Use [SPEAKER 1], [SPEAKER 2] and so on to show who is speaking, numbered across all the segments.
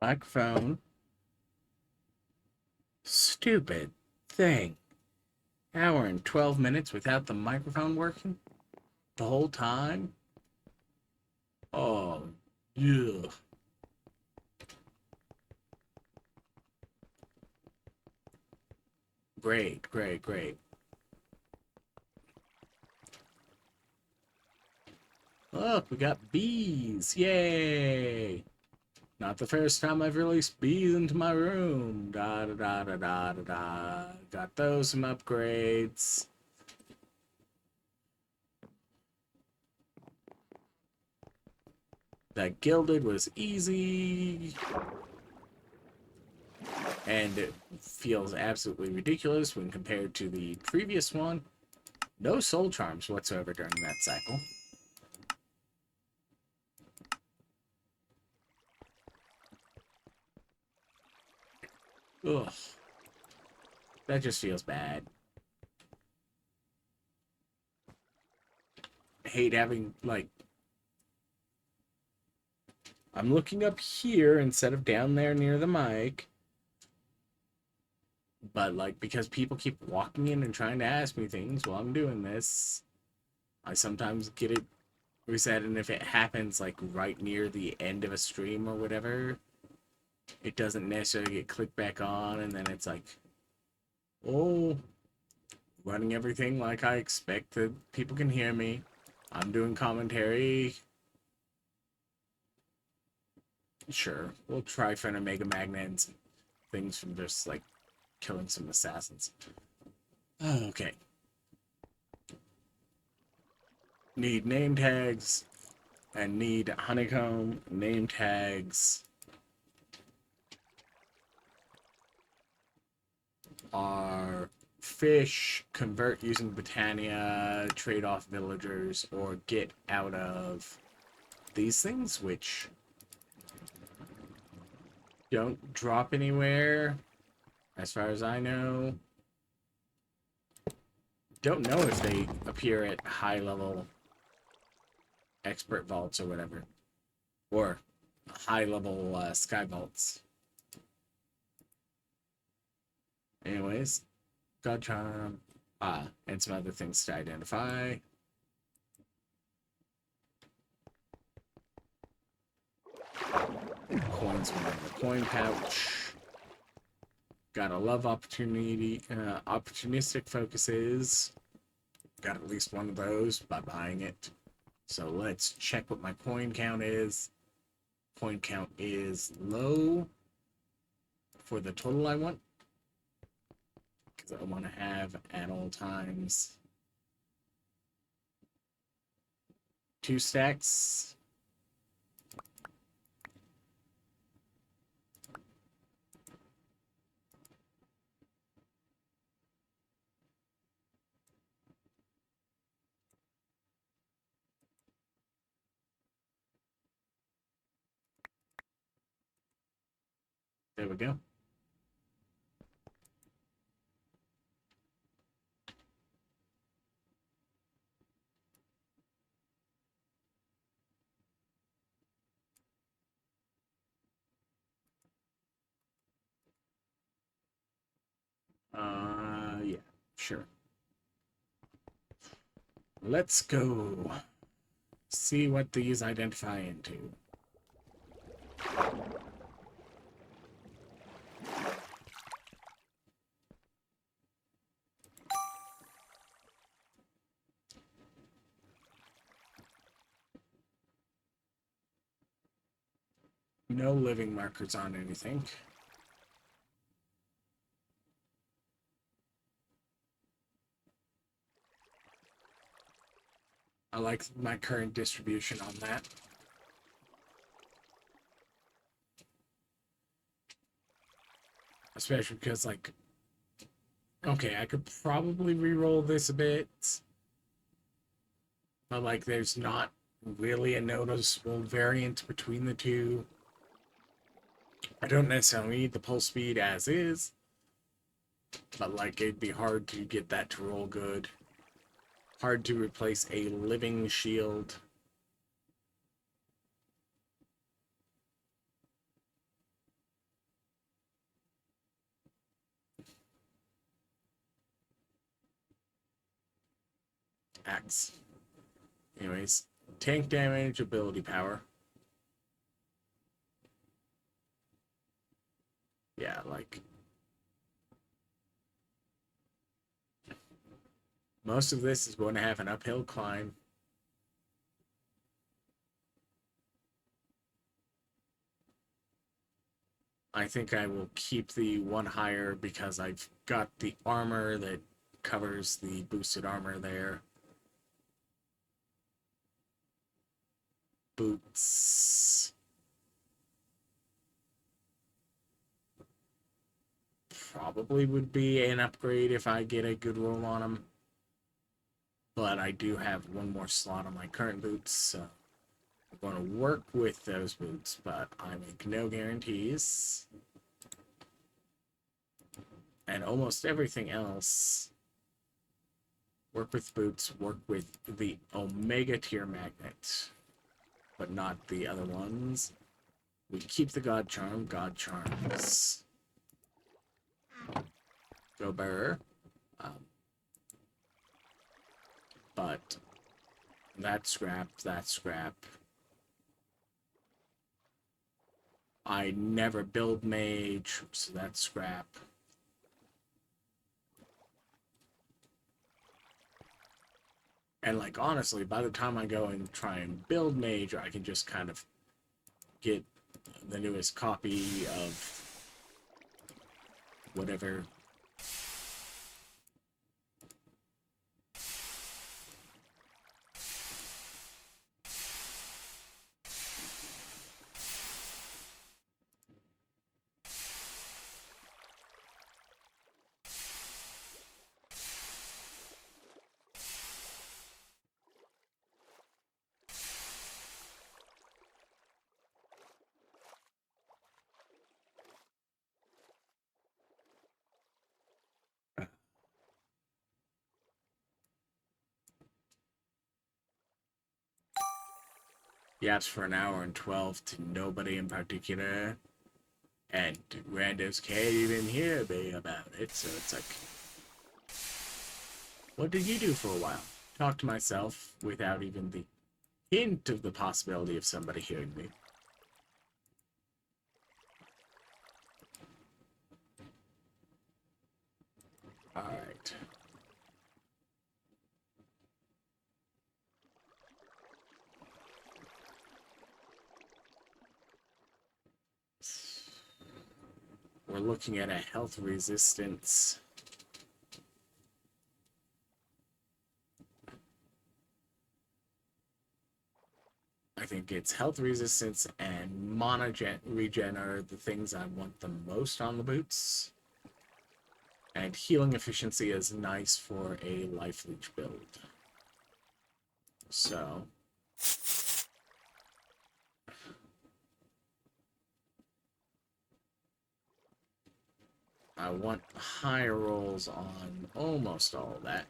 [SPEAKER 1] Microphone. Stupid thing. Hour and 12 minutes without the microphone working? The whole time? Oh, yeah. Great, great, great. Look, we got bees. Yay! Not the first time I've released bees into my room. Da da da da da da da. Got those some upgrades. That gilded was easy. And it feels absolutely ridiculous when compared to the previous one. No soul charms whatsoever during that cycle. Ugh. That just feels bad. I hate having, like... I'm looking up here instead of down there near the mic. But, like, because people keep walking in and trying to ask me things while I'm doing this, I sometimes get it reset, and if it happens, like, right near the end of a stream or whatever, it doesn't necessarily get clicked back on, and then it's like, oh, running everything like I expect that people can hear me. I'm doing commentary. Sure, we'll try for an Omega Magnets things from just, like, killing some assassins. Okay. Need name tags, and need honeycomb name tags are fish, convert using Britannia, trade off villagers, or get out of these things, which don't drop anywhere, as far as I know. Don't know if they appear at high level expert vaults or whatever, or high level sky vaults. Anyways, God Charm, and some other things to identify. Coins in the coin pouch. Gotta love opportunistic focuses. Got at least one of those by buying it. So let's check what my coin count is. Coin count is low for the total I want, because I want to have at all times 2 stacks. There we go. Yeah, sure. Let's go see what these identify into. No living markers on anything. I like my current distribution on that. Especially because, like, okay, I could probably re-roll this a bit, but, like, there's not really a noticeable variance between the two. I don't necessarily need the pulse speed as is, but, like, it'd be hard to get that to roll good. Hard to replace a living shield. axe. Anyways, tank damage, ability power. Yeah, like most of this is going to have an uphill climb. I think I will keep the one higher because I've got the armor that covers the boosted armor there. Boots. Probably would be an upgrade if I get a good roll on them. But I do have one more slot on my current boots, so I'm going to work with those boots, but I make no guarantees. And almost everything else, work with boots, work with the Omega tier magnet, but not the other ones. We keep the God Charm, God Charms. Go Bearer. But that scrap, that scrap. I never build mage, so that's scrap. And like honestly, by the time I go and try and build mage, I can just kind of get the newest copy of whatever. Yaps for an hour and 12 to nobody in particular. And randos can't even hear me about it, so it's like, what did you do for a while? Talk to myself without even the hint of the possibility of somebody hearing me. Alright. We're looking at a health resistance. I think it's health resistance and mana regen are the things I want the most on the boots. And healing efficiency is nice for a life leech build. So I want higher rolls on almost all of that.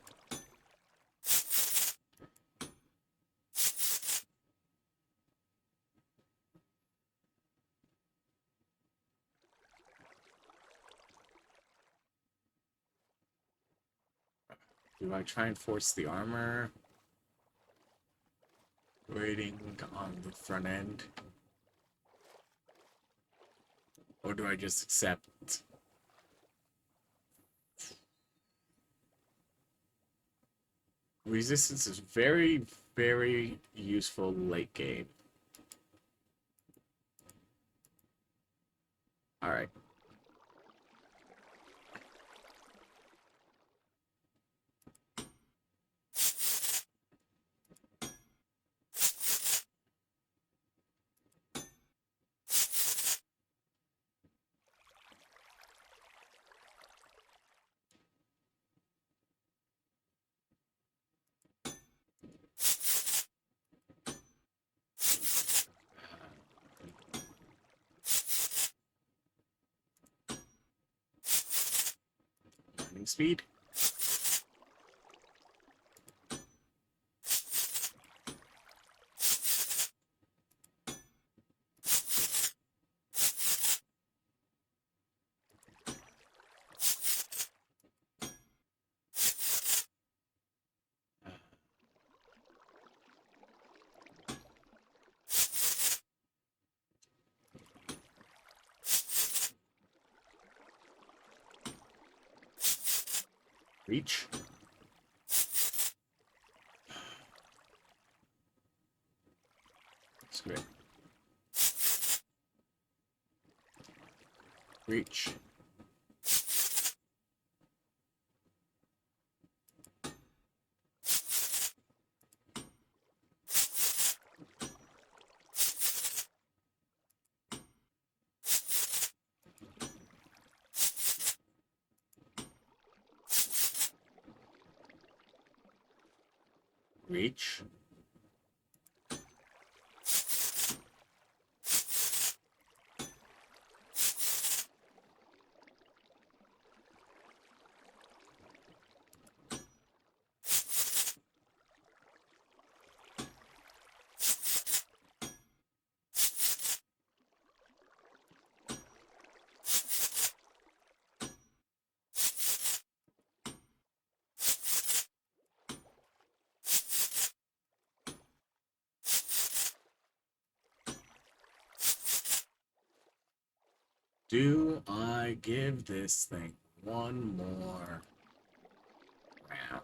[SPEAKER 1] Do I try and force the armor? Waiting on the front end? Or do I just accept? Resistance is very, very useful late game. Alright. Mining speed. Reach. That's great. Reach. Reach. Do I give this thing one more round?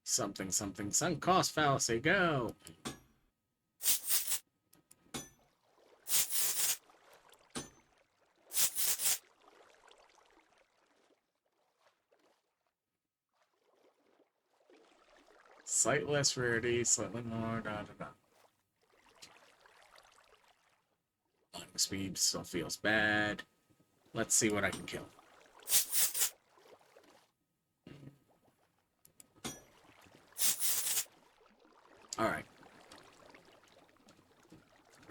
[SPEAKER 1] Something, something, sunk cost fallacy, go! Slightly less rarity, slightly more, da da da. Lightning speed still feels bad. Let's see what I can kill. Alright.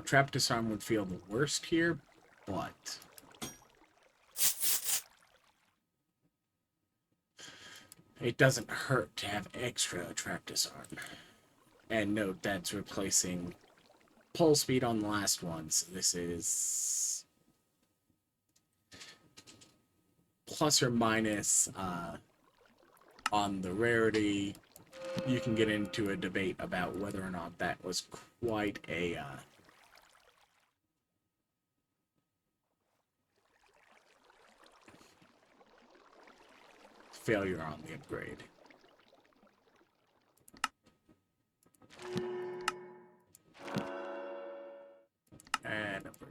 [SPEAKER 1] Trap Disarm would feel the worst here, but it doesn't hurt to have extra Trap Disarm. And note that's replacing pull speed on the last one, so this is plus or minus on the rarity. You can get into a debate about whether or not that was quite a failure on the upgrade. And upgrade.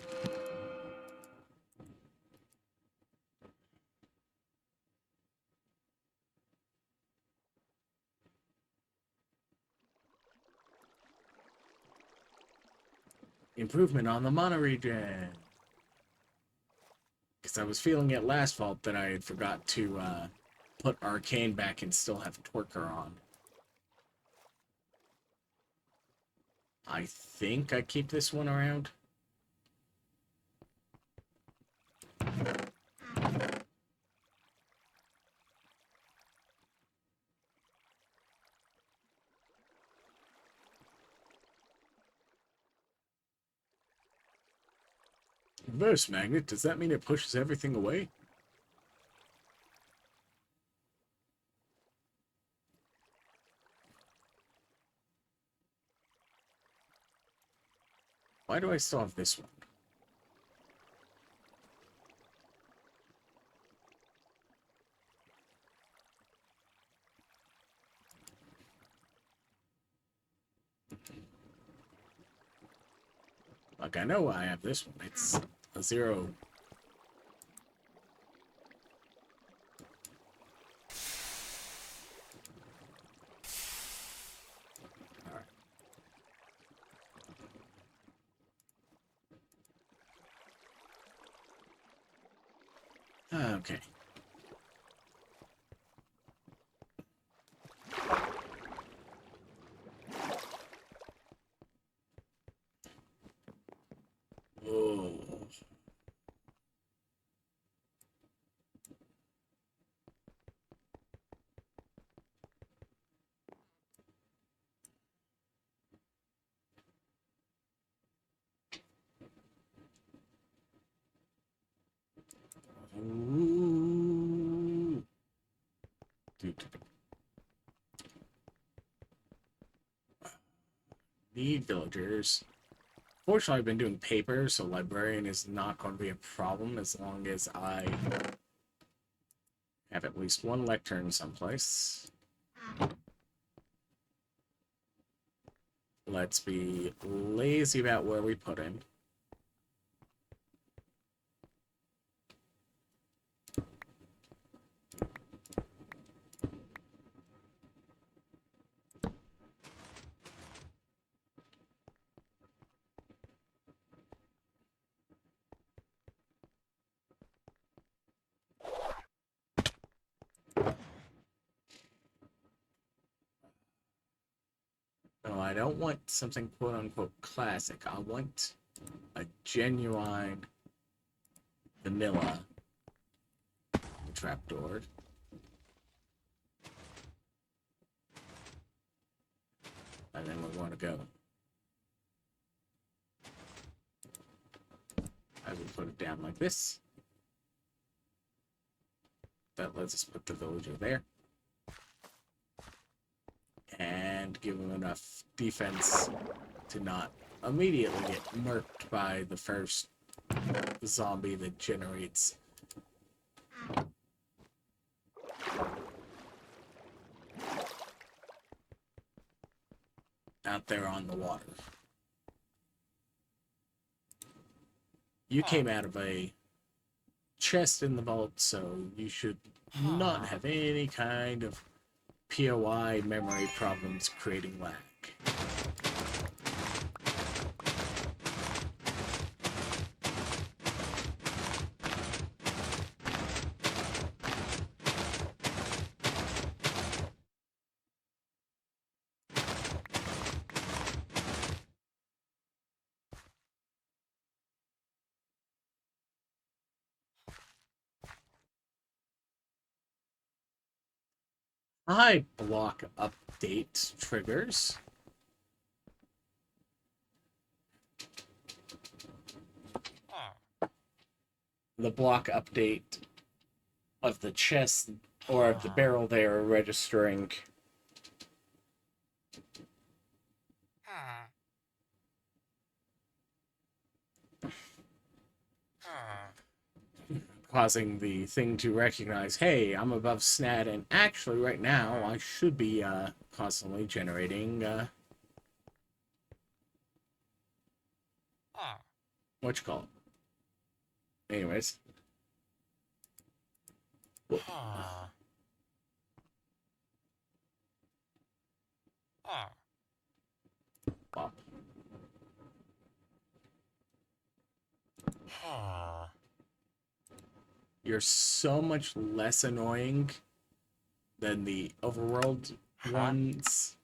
[SPEAKER 1] Improvement on the mana regen. Because I was feeling it last vault that I had forgot to put Arcane back and still have Torker on. I think I keep this one around. Reverse magnet, does that mean it pushes everything away? Why do I still have this one? Like, I know I have this one. It's a 0. Alright. Okay. Oh. Ooh. Need villagers. Fortunately, I've been doing paper, so librarian is not going to be a problem as long as I have at least one lectern someplace. Let's be lazy about where we put him. No, I don't want something quote-unquote classic. I want a genuine vanilla trapdoor. And then we want to go. As we put it down like this. That lets us put the villager there. And give him enough defense to not immediately get murked by the first zombie that generates out there on the water. You came out of a chest in the vault, so you should not have any kind of POI memory problems creating lag. Hi, block update triggers. The block update of the chest or of the barrel there registering causing the thing to recognize, hey, I'm above SNAT, and actually right now I should be constantly generating what you call it. Anyways. Pop. You're so much less annoying than the overworld ones.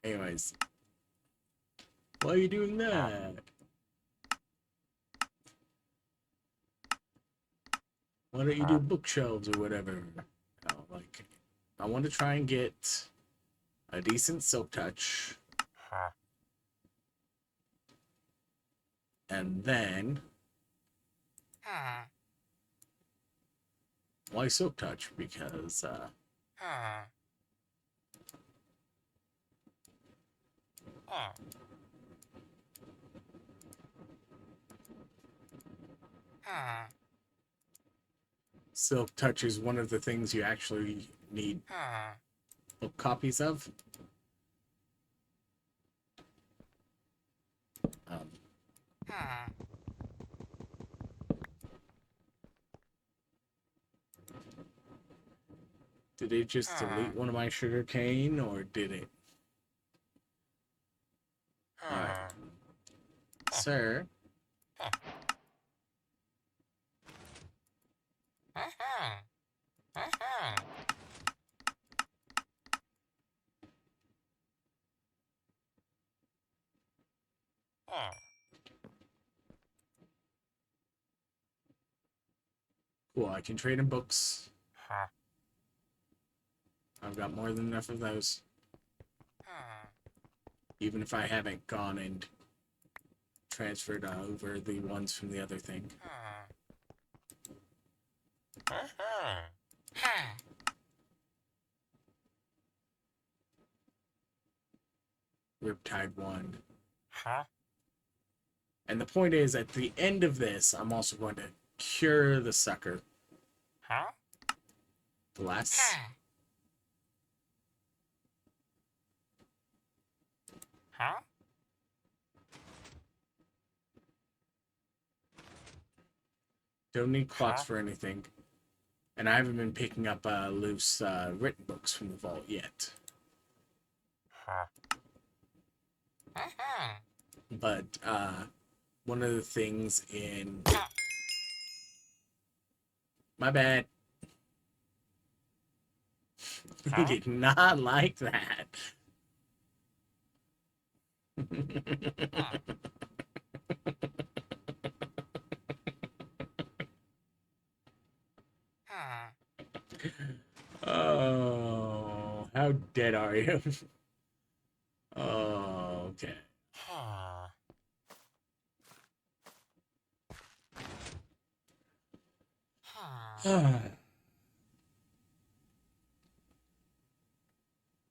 [SPEAKER 1] Anyways. Why are you doing that? Why don't you do bookshelves or whatever? Oh, like, I want to try and get a decent silk touch. And then... Why silk touch? Because, silk touch is one of the things you actually need book copies of. Did it just delete one of my sugar cane, or did it? Alright. Sir. Cool, I can trade in books. I've got more than enough of those. Even if I haven't gone and transferred over the ones from the other thing. Riptide 1.
[SPEAKER 2] Huh?
[SPEAKER 1] And the point is, at the end of this, I'm also going to cure the sucker.
[SPEAKER 2] Huh?
[SPEAKER 1] Bless.
[SPEAKER 2] Huh? Huh?
[SPEAKER 1] Don't need clocks
[SPEAKER 2] Huh?
[SPEAKER 1] for anything. And I haven't been picking up loose written books from the vault yet.
[SPEAKER 2] Huh? Uh-huh.
[SPEAKER 1] But one of the things in...
[SPEAKER 2] Huh?
[SPEAKER 1] My bad. He
[SPEAKER 2] Huh?
[SPEAKER 1] did not like that.
[SPEAKER 2] Huh? Huh?
[SPEAKER 1] Oh, how dead are you? Oh, okay.
[SPEAKER 2] Huh? Huh?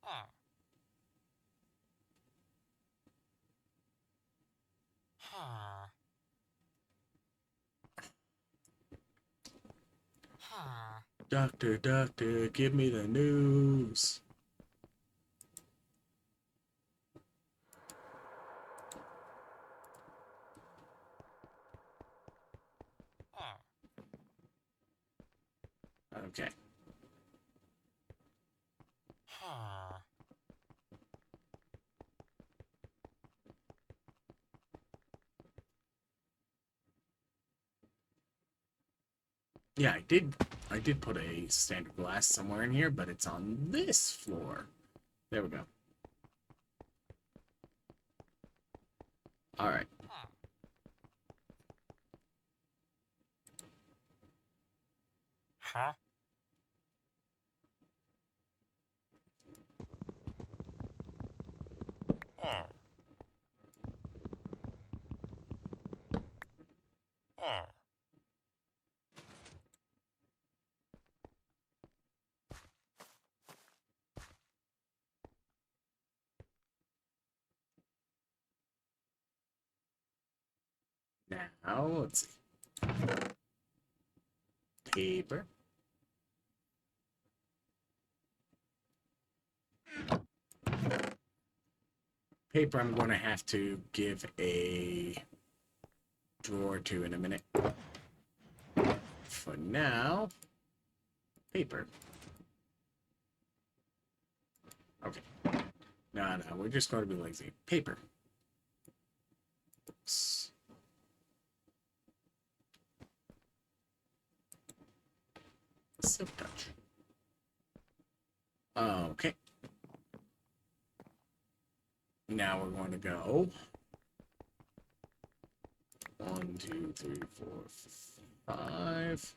[SPEAKER 2] Huh? Huh? Huh?
[SPEAKER 1] Doctor, doctor, give me the news.
[SPEAKER 2] Huh?
[SPEAKER 1] Okay.
[SPEAKER 2] Huh?
[SPEAKER 1] Yeah, I did put a standard glass somewhere in here, but it's on this floor. There we go. All right.
[SPEAKER 2] Huh? Huh? Huh? Huh?
[SPEAKER 1] Now let's see. Paper. Paper I'm going to have to give a drawer to in a minute. For now, paper. Okay. No, we're just going to be lazy. Paper. Oops. Silk touch. Okay. Now we're going to go 1, 2, 3, 4, 5.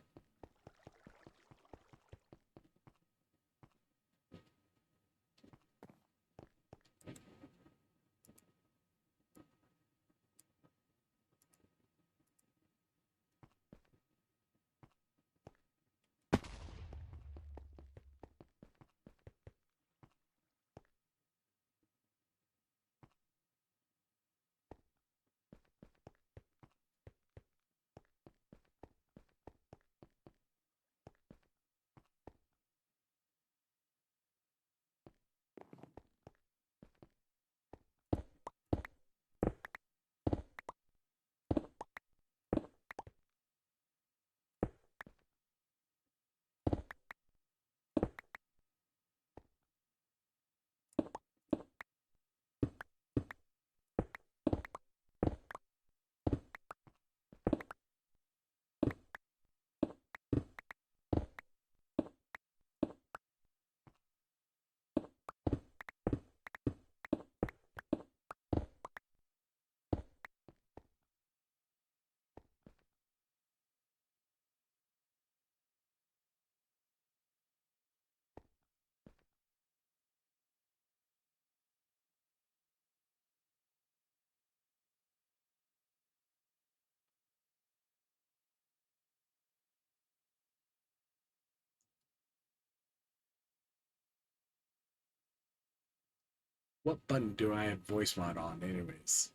[SPEAKER 1] What button do I have voice mod on, anyways?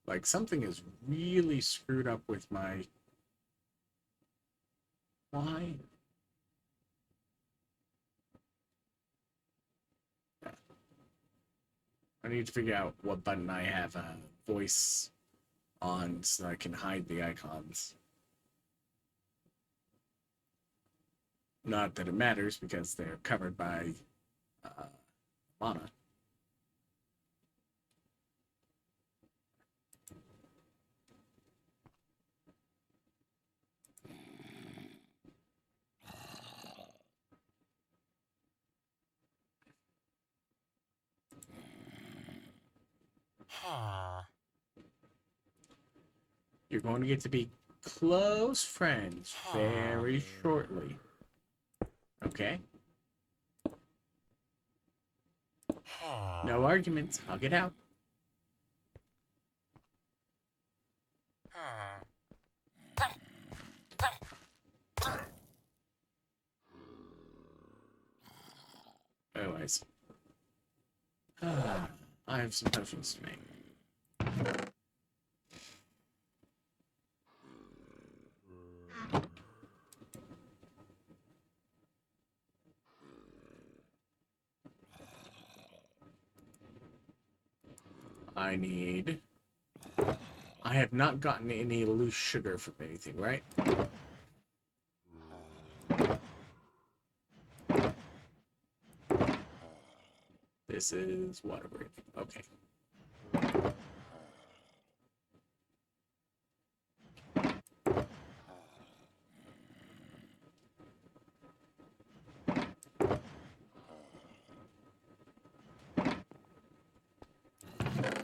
[SPEAKER 1] Like, something is really screwed up with my... Why? I need to figure out what button I have voice on so I can hide the icons. Not that it matters because they're covered by Mana.
[SPEAKER 2] Huh.
[SPEAKER 1] You're going to get to be close friends very shortly. Okay? No arguments. Hug it out. Anyways. I have some potions to make. I have not gotten any loose sugar from anything, right? This is water breathing. Okay.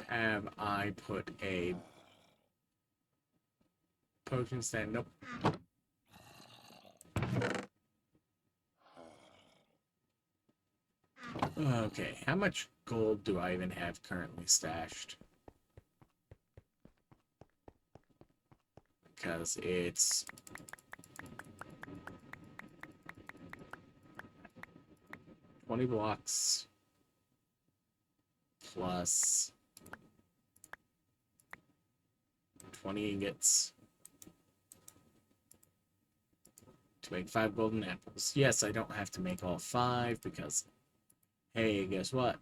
[SPEAKER 1] Have I put a potion stand? Nope. Okay, how much gold do I even have currently stashed? Because it's 20 blocks plus 20 ingots to make 5 golden apples. Yes, I don't have to make all 5 because, hey, guess what?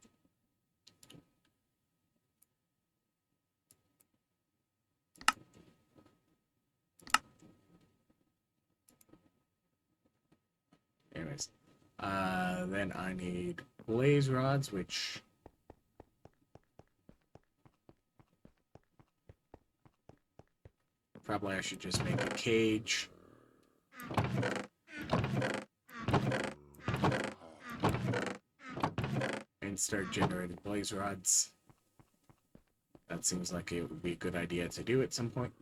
[SPEAKER 1] Anyways, then I need blaze rods, which probably I should just make a cage. And start generating blaze rods. That seems like it would be a good idea to do at some point.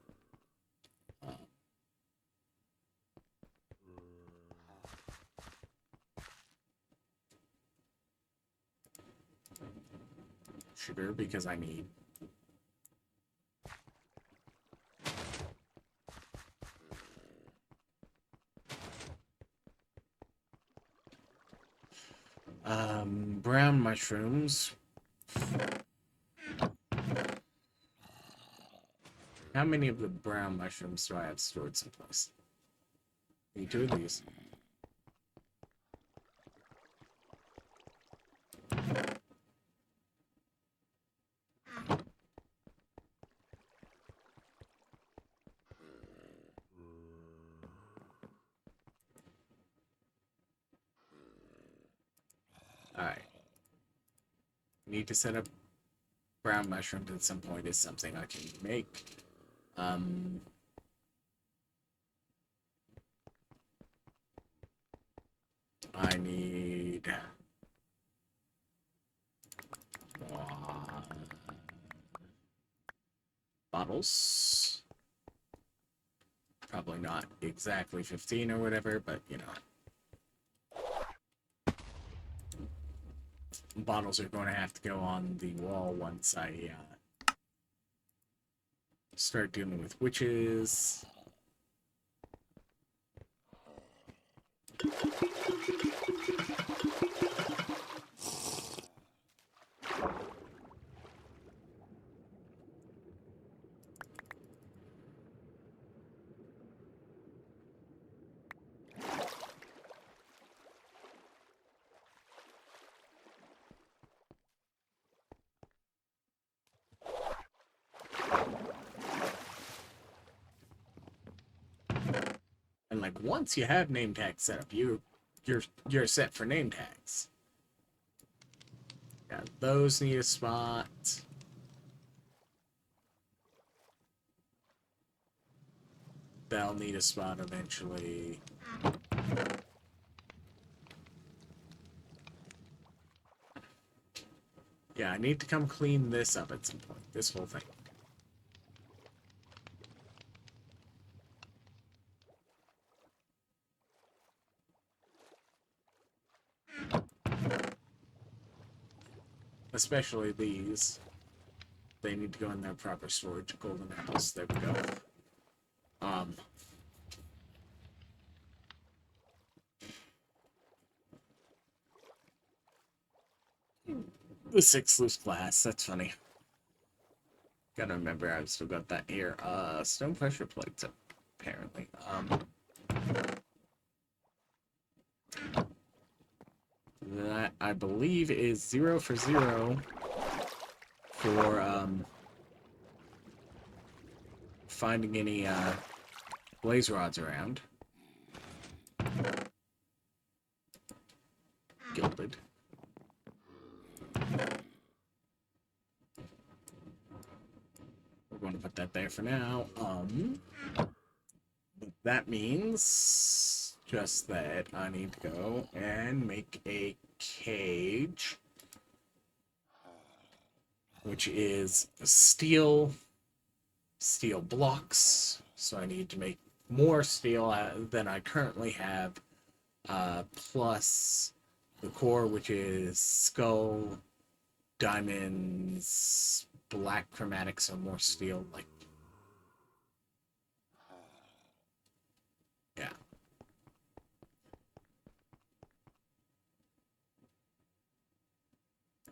[SPEAKER 1] Sugar, because I need. Brown mushrooms. How many of the brown mushrooms do I have stored someplace? Need 2 of these. Alright. Need to set up brown mushrooms at some point is something I can make. I need bottles. Probably not exactly 15 or whatever, but you know. Bottles are going to have to go on the wall once I start dealing with witches. And like once you have name tags set up, you're set for name tags. Yeah, those need a spot. They'll need a spot eventually. Yeah, I need to come clean this up at some point. This whole thing. Especially these. They need to go in their proper storage. Golden apples. There we go. The 6 loose glass. That's funny. Gotta remember I've still got that here. Stone pressure plates, apparently. That, I believe, is 0 for 0 for, finding any, blaze rods around. Gilded. We're going to put that there for now. That means just that I need to go and make a cage, which is steel blocks. So I need to make more steel than I currently have, plus the core, which is skull, diamonds, black chromatics, so more steel. Like, yeah.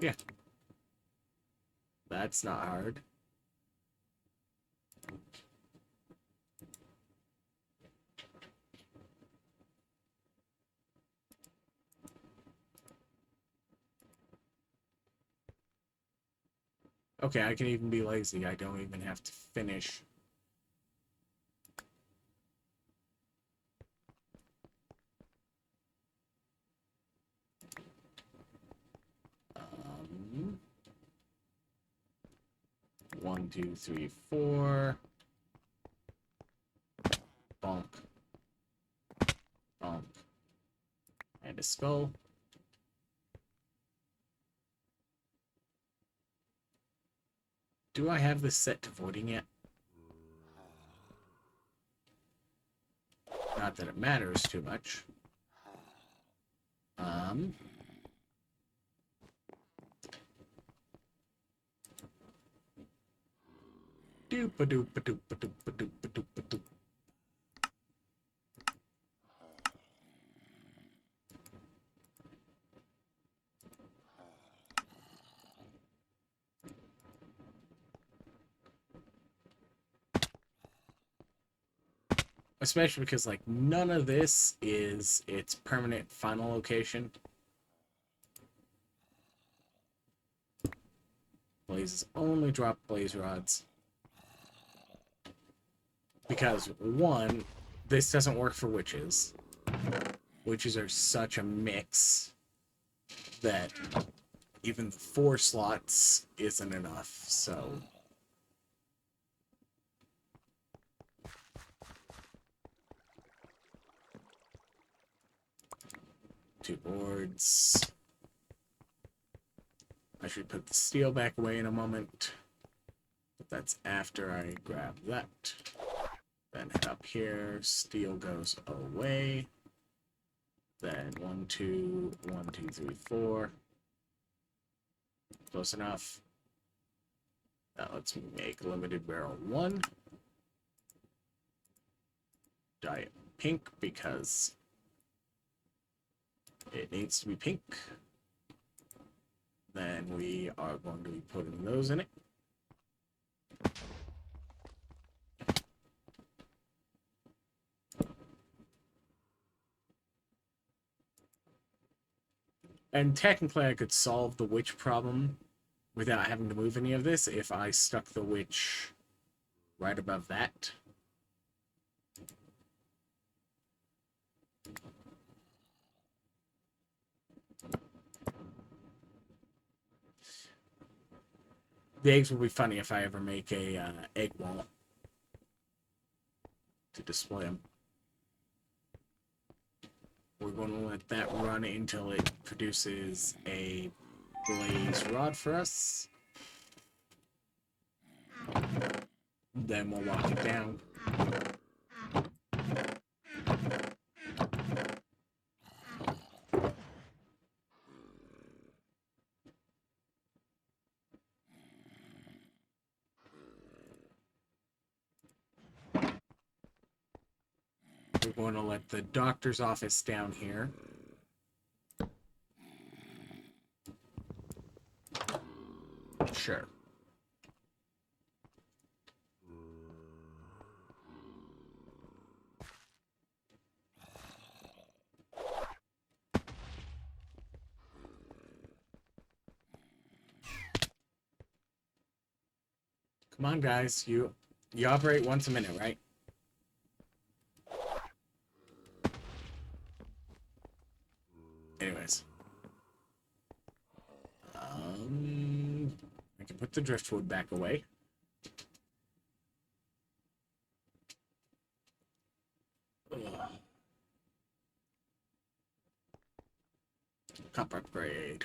[SPEAKER 1] Yeah. That's not hard. Okay, I can even be lazy. I don't even have to finish. Um, 1, 2, 3, 4. Bonk. Bonk. And a skull. Do I have this set to voiding yet? Not that it matters too much. Doop-a-doop-a-doop-a-doop-a-doop-a-doop-a-doop. Especially because, like, none of this is its permanent final location. Blazes only drop blaze rods. Because, one, this doesn't work for witches. Witches are such a mix that even the 4 slots isn't enough, so... Two boards. I should put the steel back away in a moment. But that's after I grab that. Then head up here. Steel goes away. Then 1, 2, 1, 2, 3, 4. Close enough. Now let's make limited barrel 1. Dye it pink because it needs to be pink. Then we are going to be putting those in it. And technically I could solve the witch problem without having to move any of this if I stuck the witch right above that. The eggs will be funny if I ever make a egg wall to display them. We're going to let that run until it produces a blaze rod for us. Then we'll lock it down. We're going to let the doctor's office down here. Sure. Come on, guys. You operate once a minute, right? Anyways. I can put the driftwood back away. Ugh. Cup upgrade.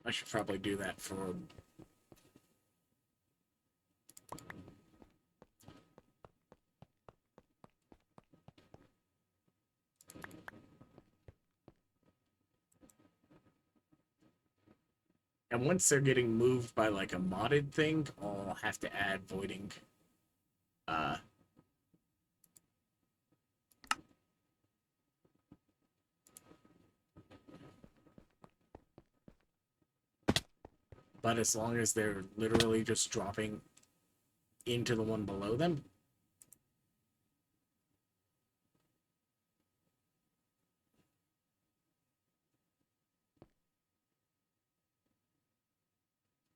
[SPEAKER 1] I should probably do that for... And once they're getting moved by like a modded thing, I'll have to add voiding. But as long as they're literally just dropping into the one below them,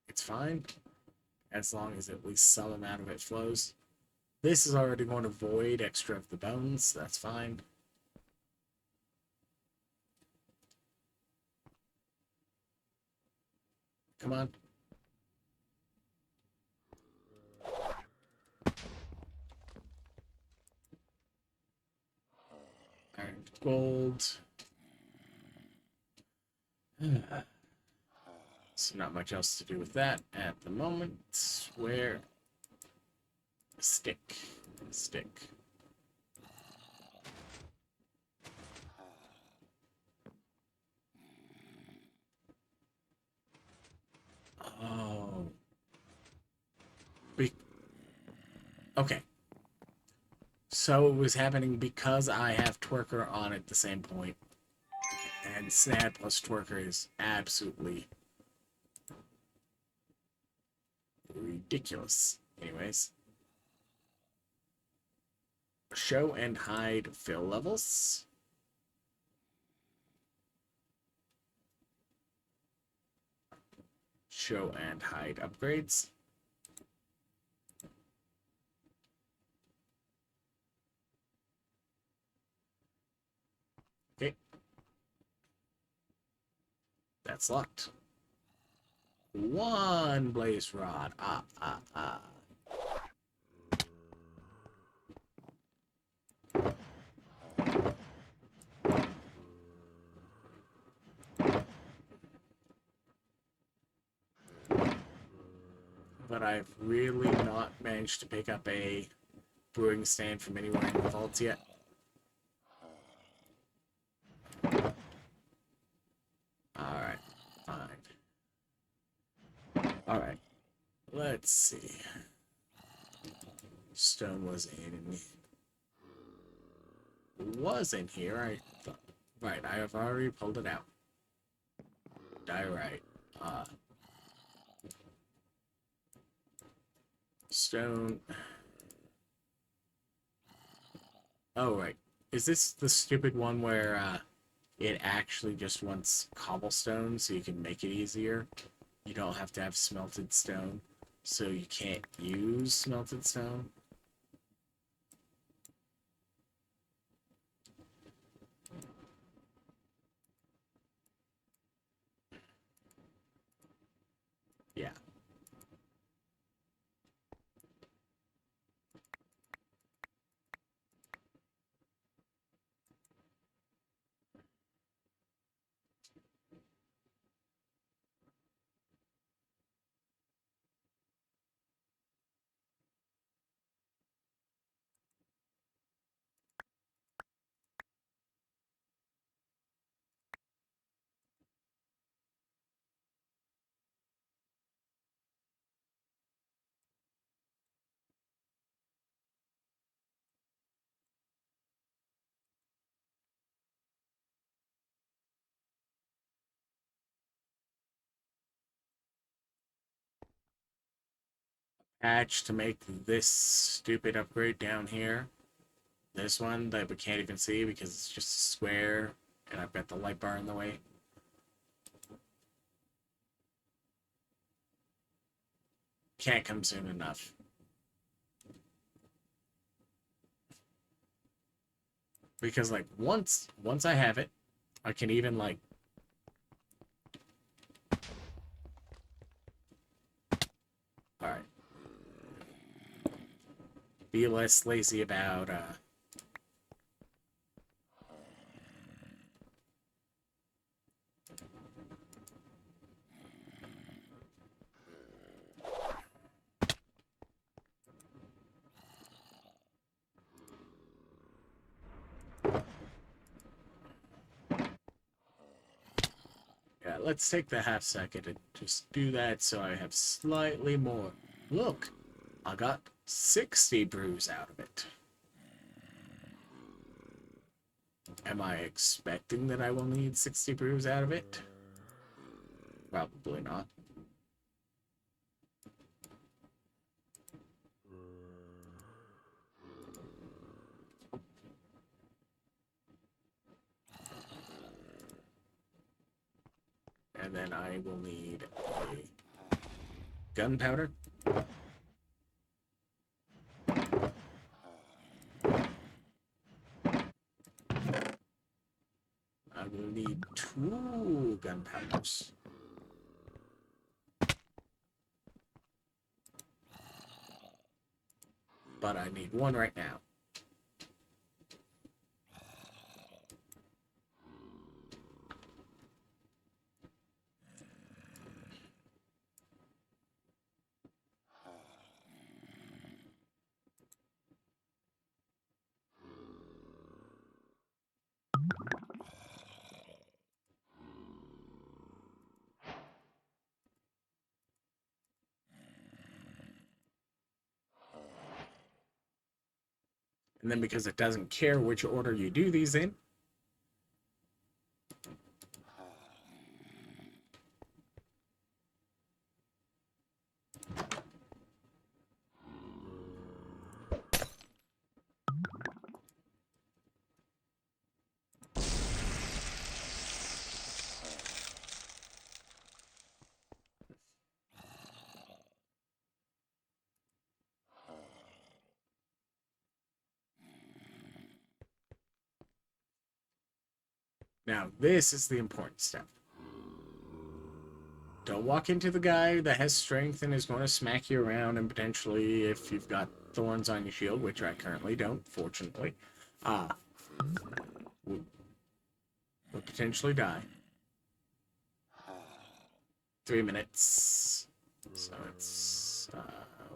[SPEAKER 1] it's fine. As long as at least some amount of it flows. This is already going to void extra of the bones. That's fine. Come on. Iron gold. So not much else to do with that at the moment. Where? Stick. Stick. Oh. Okay. So it was happening because I have Twerker on at the same point. And Snad plus Twerker is absolutely ridiculous. Anyways. Show and hide fill levels. Show and hide upgrades. Okay. That's locked. One blaze rod. But I've really not managed to pick up a brewing stand from anywhere in the vaults yet. Alright, fine. Alright, let's see. Stone was in here, I thought. Right, I have already pulled it out. Diorite. Stone. Oh, right. Is this the stupid one where it actually just wants cobblestone so you can make it easier? you don't have to have smelted stone, so you can't use smelted stone. Yeah. Patch to make this stupid upgrade down here. This one that we can't even see because it's just a square and I've got the light bar in the way. Can't come soon enough. Because like once I have it, I can even like alright. Be less lazy about yeah, let's take the half second and just do that so I have slightly more. Look, I got 60 brews out of it. Am I expecting that I will need 60 brews out of it? Probably not. And then I will need a gunpowder. I will need 2 gunpowders. But I need 1 right now. And then because it doesn't care which order you do these in, now this is the important step. Don't walk into the guy that has strength and is going to smack you around and potentially, if you've got thorns on your shield, which I currently don't, fortunately, will potentially die. 3 minutes. So it's a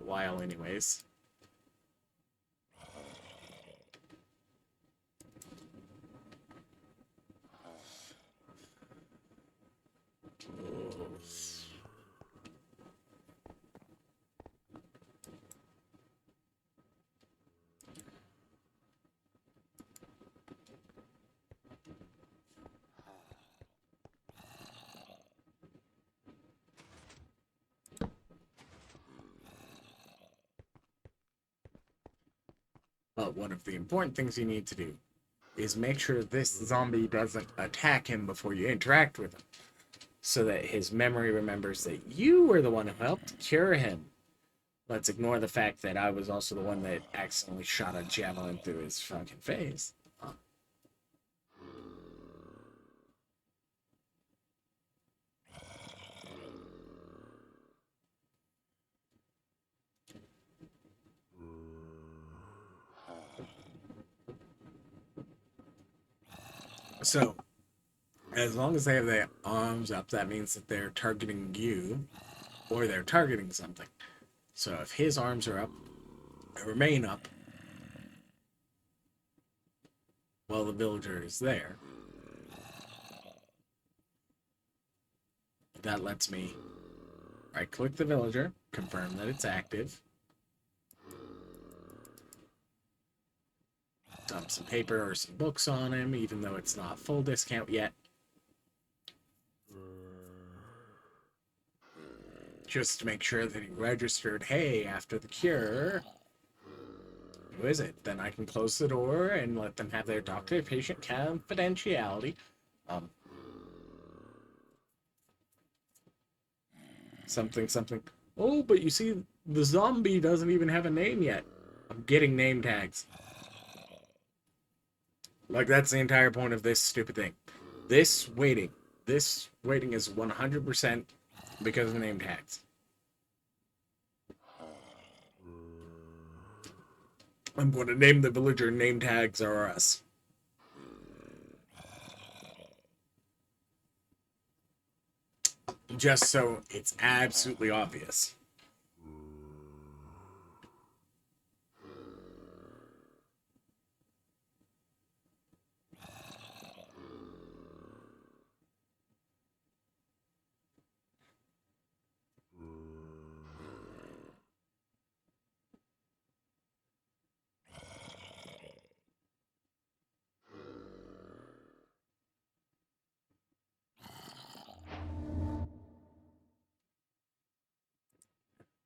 [SPEAKER 1] while anyways. But one of the important things you need to do is make sure this zombie doesn't attack him before you interact with him. so that his memory remembers that you were the one who helped cure him. Let's ignore the fact that I was also the one that accidentally shot a javelin through his fucking face. So, as long as they have their arms up, that means that they're targeting you, or they're targeting something. So if his arms are up, remain up, while the villager is there, that lets me right-click the villager, confirm that it's active, dump some paper or some books on him, even though it's not full discount yet. Just to make sure that he registered, hey, after the cure, who is it? Then I can close the door and let them have their doctor-patient confidentiality. Something, something. Oh, but you see, the zombie doesn't even have a name yet. I'm getting name tags. Like, that's the entire point of this stupid thing. This waiting is 100% because of the name tags. I'm going to name the villager Name Tags Are Us. Just so it's absolutely obvious.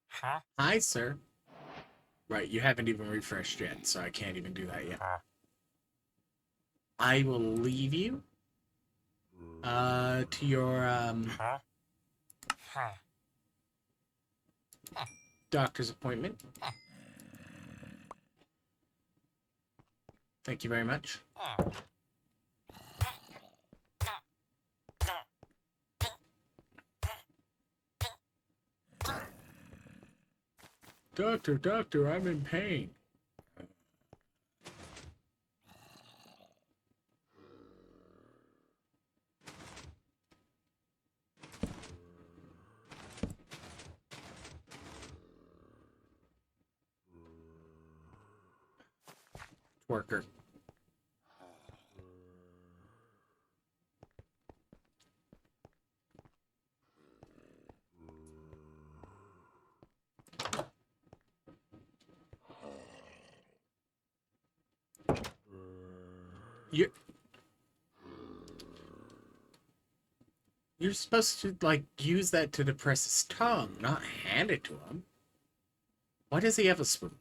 [SPEAKER 2] Huh?
[SPEAKER 1] Hi, sir. Right, you haven't even refreshed yet, so I can't even do that yet. I will leave you to your
[SPEAKER 2] Huh? Huh?
[SPEAKER 1] doctor's appointment. Thank you very much. Doctor, I'm in pain. Worker. You You're supposed to like use that to depress his tongue, not hand it to him. Why does he have a spoon?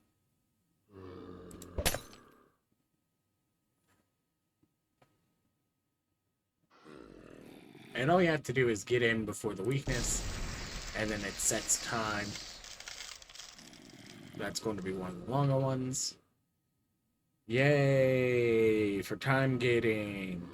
[SPEAKER 1] And all you have to do is get in before the weakness, and then it sets time. That's going to be one of the longer ones. Yay for time gating.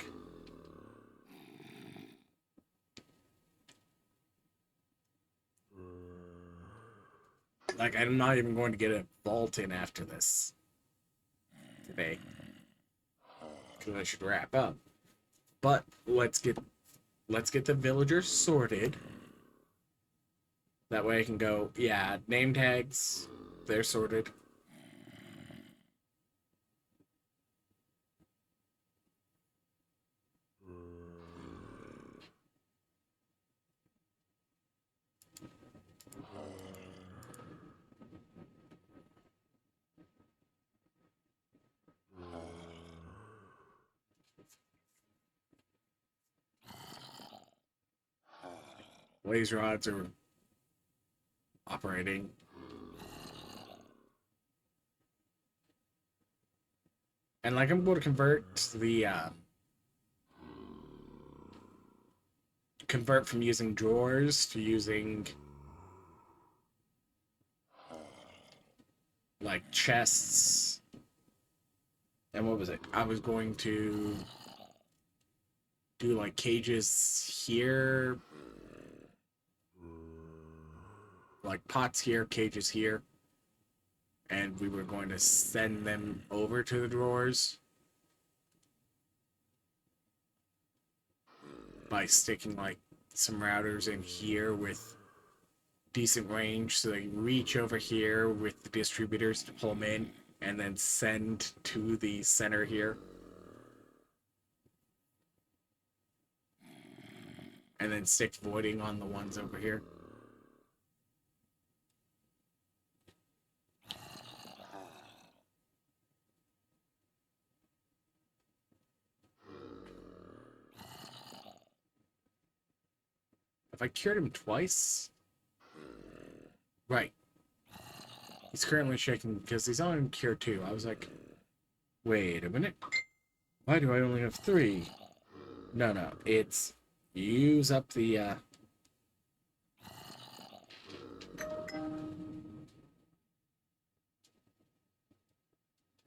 [SPEAKER 1] Like, I'm not even going to get a vault in after this today, because I should wrap up. But let's get the villagers sorted. That way I can go, yeah, name tags, they're sorted. Laser rods are operating. And like I'm going to convert convert from using drawers to using like chests. And what was it? I was going to do like cages here, like pots here, cages here, and we were going to send them over to the drawers by sticking like some routers in here with decent range so they reach over here with the distributors to pull them in and then send to the center here. And then stick voiding on the ones over here. If I cured him twice... Right. He's currently shaking because he's on cure 2. I was like, wait a minute. Why do I only have 3? No. It's use up the,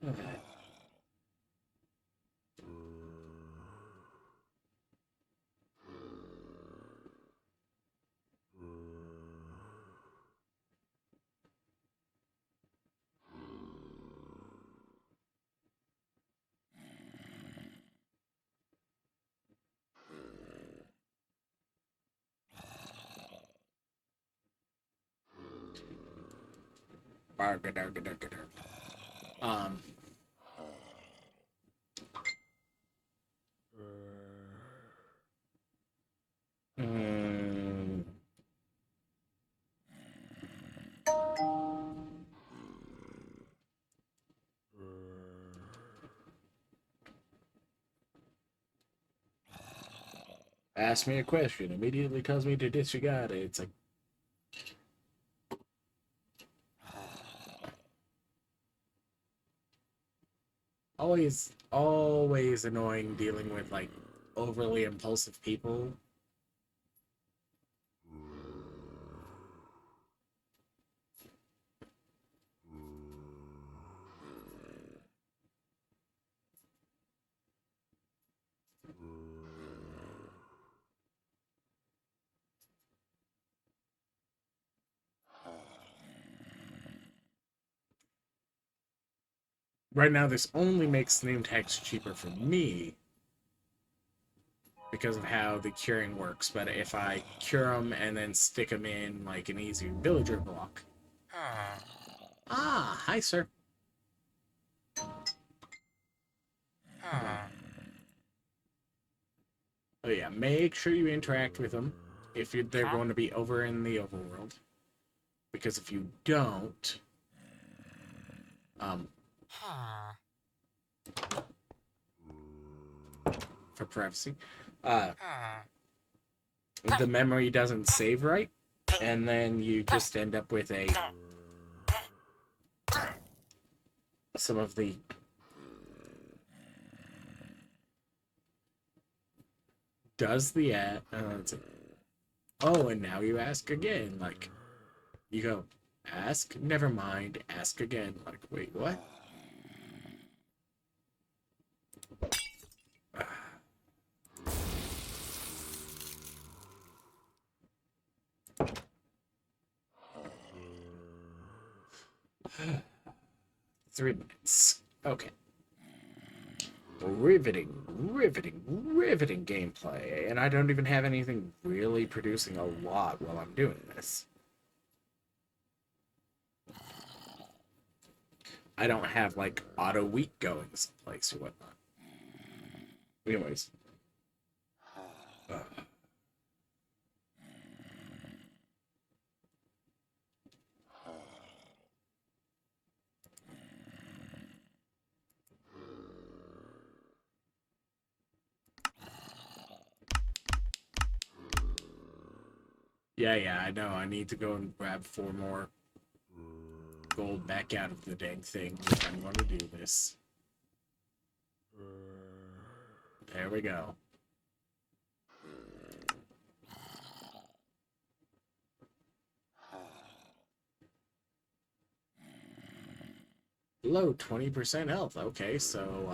[SPEAKER 1] Okay. Um, mm, ask me a question, immediately tells me to disregard it. It's like, always annoying dealing with like overly impulsive people. Right now, this only makes name tags cheaper for me because of how the curing works. But if I cure them and then stick them in like an easy villager block. Ah, hi, sir. Oh yeah, make sure you interact with them if they're going to be over in the overworld. Because if you don't, for privacy, the memory doesn't save right, and then you just end up with some of the does the oh, and now you ask again, like you go ask, never mind, ask again, like wait, what? Three minutes. Okay. Riveting gameplay, and I don't even have anything really producing a lot while I'm doing this. I don't have like auto wheat going someplace or whatnot. Anyways. Yeah, I know. I need to go and grab 4 more gold back out of the dang thing if I'm going to do this. There we go. Low 20% health. Okay, so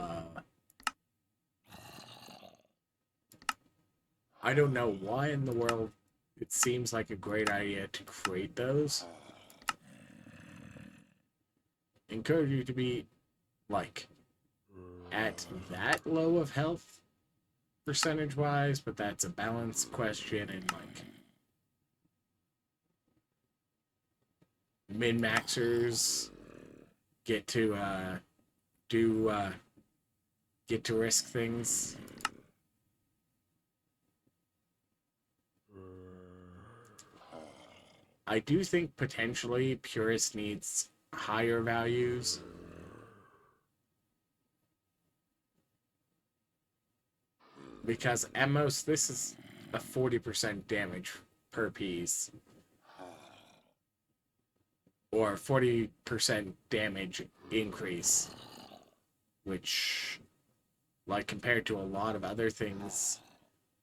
[SPEAKER 1] I don't know why in the world it seems like a great idea to create those. Encourage you to be like at that low of health percentage wise, but that's a balance question, and like min maxers get to do get to risk things. I do think potentially Purist needs higher values because at most this is a 40% damage per piece or 40% damage increase, which like compared to a lot of other things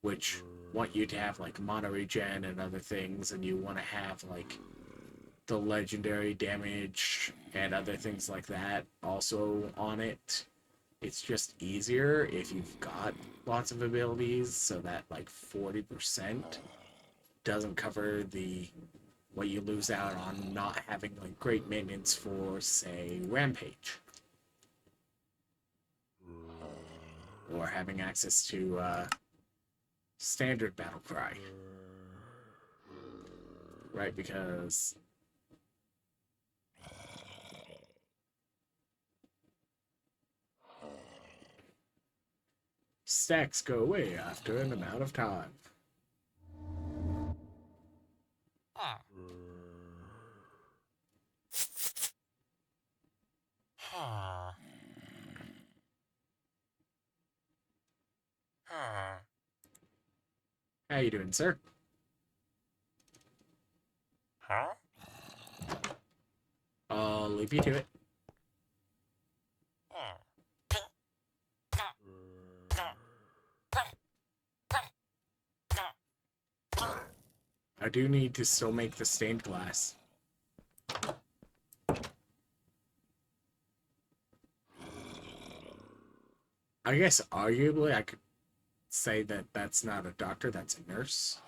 [SPEAKER 1] which want you to have like mono regen and other things, and you want to have like the legendary damage and other things like that also on it. It's just easier if you've got lots of abilities, so that like 40% doesn't cover the what you lose out on not having like great maintenance for say Rampage or having access to standard battle cry, right? Because stacks go away after an amount of time.
[SPEAKER 2] Huh. Huh. Huh.
[SPEAKER 1] How you doing, sir?
[SPEAKER 2] Huh?
[SPEAKER 1] I'll leave you to it.
[SPEAKER 2] Huh.
[SPEAKER 1] I do need to still make the stained glass. I guess arguably I could say that that's not a doctor, that's a nurse.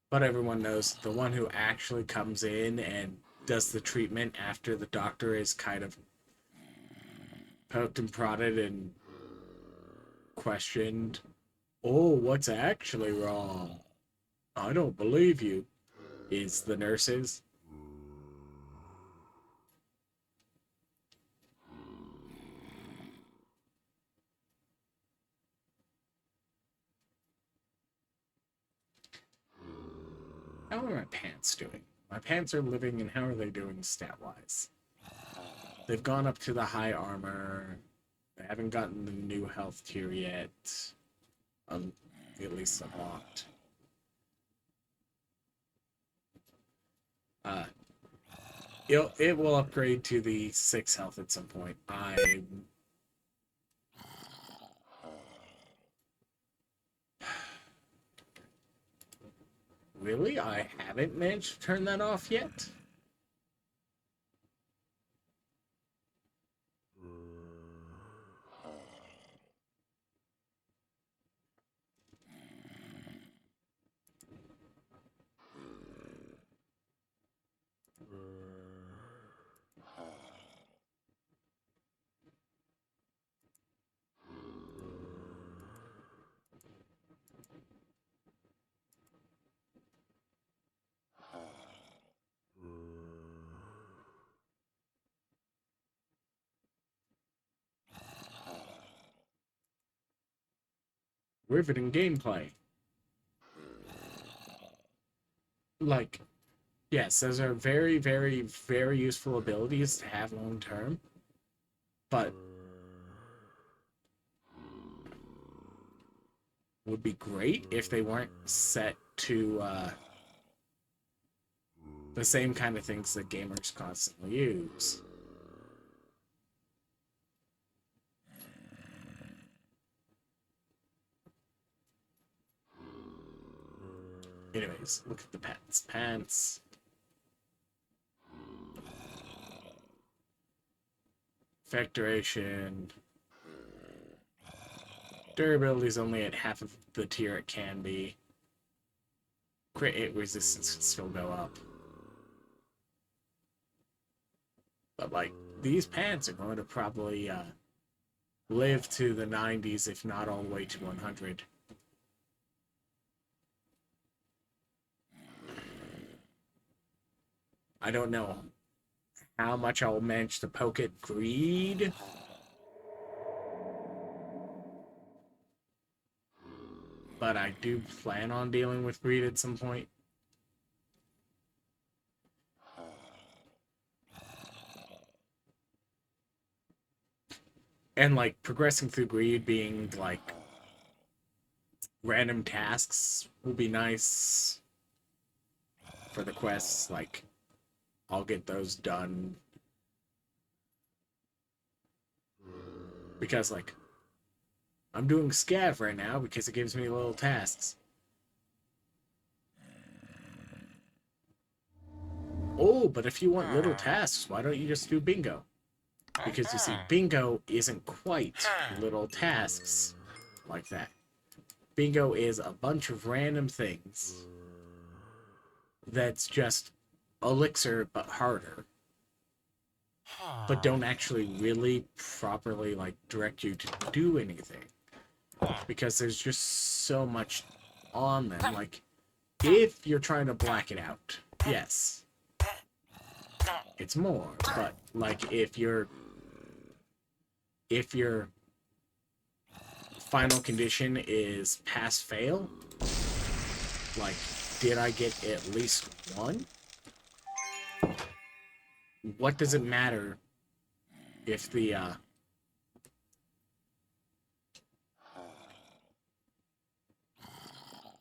[SPEAKER 1] But everyone knows the one who actually comes in and does the treatment after the doctor is kind of poked and prodded and questioned. Oh, what's actually wrong? I don't believe you, is the nurses. How are my pants doing? My pants are living, and how are they doing stat-wise? They've gone up to the high armor. They haven't gotten the new health tier yet. At least unlocked. Uh, it will upgrade to the 6 health at some point. Really? I haven't managed to turn that off yet? Riveting gameplay. Like, yes, those are very, very, very useful abilities to have long term, but would be great if they weren't set to the same kind of things that gamers constantly use. Anyways, look at the pants. Pants. Effect duration. Durability is only at half of the tier it can be. Crit hit resistance can still go up. But, like, these pants are going to probably live to the 90s, if not all the way to 100. I don't know how much I'll manage to poke at greed. But I do plan on dealing with greed at some point. And, like, progressing through greed being, like, random tasks will be nice for the quests. Like, I'll get those done. Because, like, I'm doing scav right now because it gives me little tasks. Oh, but if you want little tasks, why don't you just do bingo? Because you see, bingo isn't quite little tasks like that. Bingo is a bunch of random things that's just elixir but harder, but don't actually really properly like direct you to do anything, because there's just so much on them. Like, if you're trying to black it out, yes, it's more. But like, if your final condition is pass fail, like, did I get at least one? What does it matter if the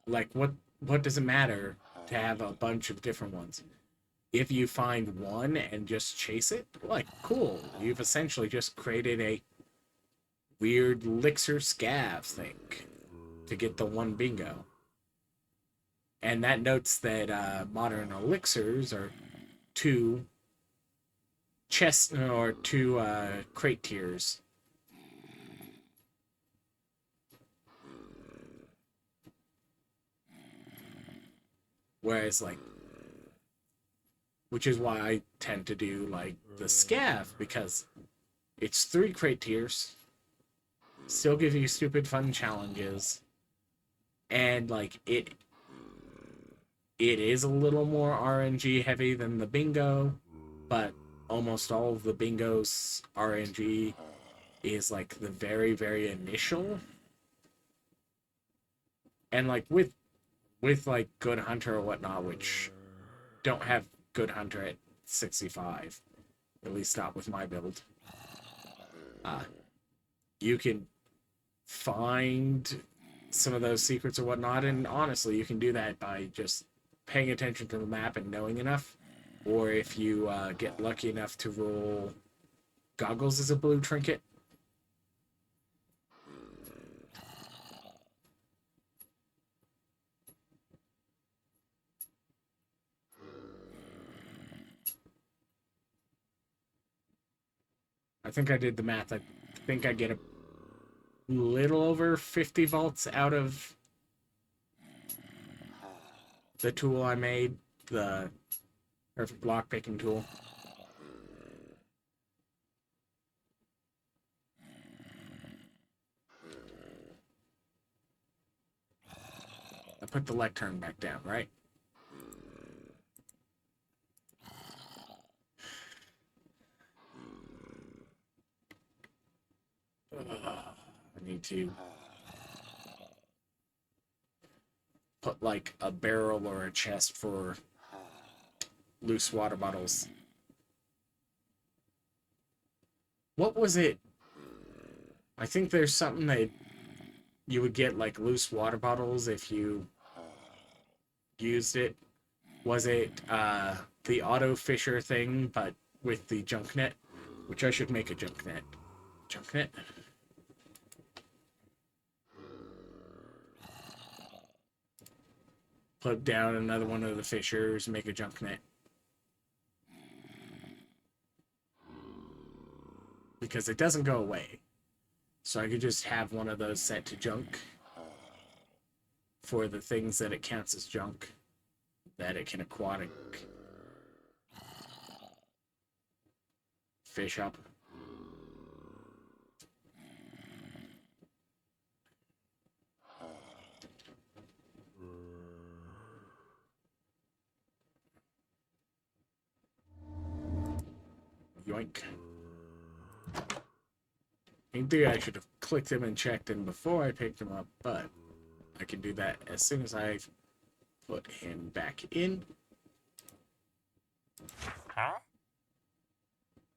[SPEAKER 1] like, what does it matter to have a bunch of different ones? If you find one and just chase it, like, cool, you've essentially just created a weird elixir scav thing to get the one bingo. And that notes that modern elixirs are two chest or two crate tiers. Whereas, like, which is why I tend to do like the scav, because it's 3 crate tiers, still give you stupid fun challenges, and like it is a little more RNG heavy than the bingo, but almost all of the bingo's RNG is like the very, very initial. And like with like Good Hunter or whatnot, which don't have Good Hunter at 65, at least not with my build, you can find some of those secrets or whatnot, and honestly, you can do that by just paying attention to the map and knowing enough, or if you get lucky enough to roll goggles as a blue trinket. I think I did the math. I think I get a little over 50 vaults out of the tool I made, the perfect block picking tool. I put the lectern back down, right? I need to put like a barrel or a chest for loose water bottles. What was it? I think there's something that you would get like loose water bottles if you used it. Was it the auto fisher thing, but with the junk net? Which I should make a junk net. Junk net? put down another one of the fishers, make a junk net. Because it doesn't go away. So I could just have one of those set to junk for the things that it counts as junk that it can aquatic fish up. Yoink. In theory, I should have clicked him and checked him before I picked him up, but I can do that as soon as I put him back in.
[SPEAKER 2] Huh?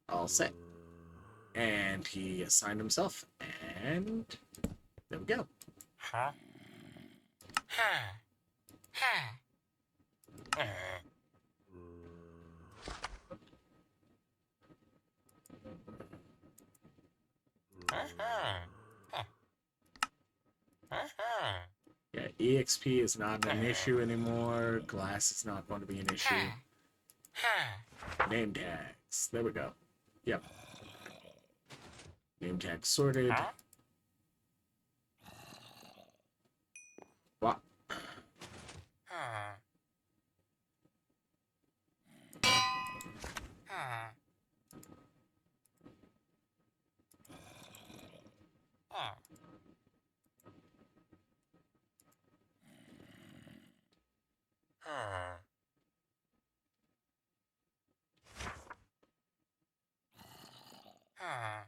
[SPEAKER 1] All set. And he assigned himself, and there we go.
[SPEAKER 2] Huh? Huh? Huh?
[SPEAKER 1] Yeah, EXP is not an issue anymore. Glass is not going to be an issue. Name tags. There we go. Yep. Name tags sorted.
[SPEAKER 2] Huh?
[SPEAKER 1] What?
[SPEAKER 2] Huh? Huh? Huh? Huh? Huh?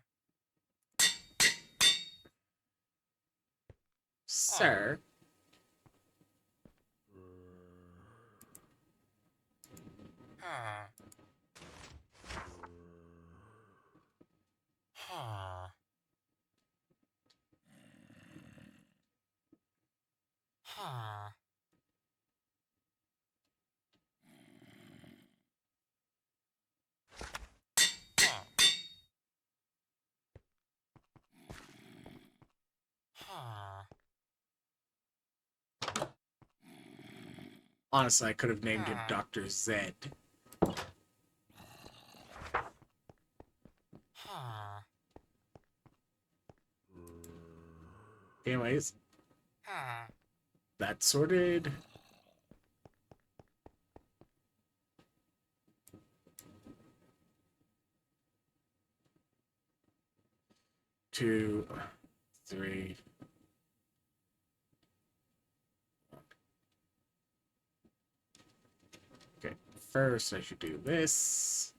[SPEAKER 1] Sir.
[SPEAKER 2] Huh? Huh? Huh? Huh? Huh?
[SPEAKER 1] Honestly, I could have named him
[SPEAKER 2] Huh?
[SPEAKER 1] Dr. Zed.
[SPEAKER 2] Huh?
[SPEAKER 1] Anyways,
[SPEAKER 2] Huh?
[SPEAKER 1] that's sorted. Two, three. Okay, first I should do this.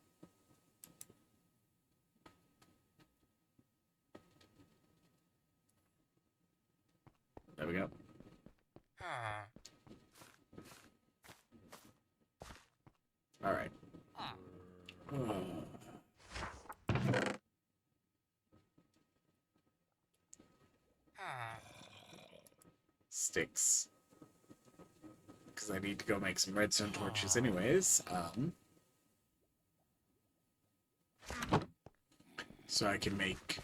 [SPEAKER 1] There we go.
[SPEAKER 2] Huh?
[SPEAKER 1] All right.
[SPEAKER 2] Huh?
[SPEAKER 1] Sticks. Because I need to go make some redstone torches anyways. So I can make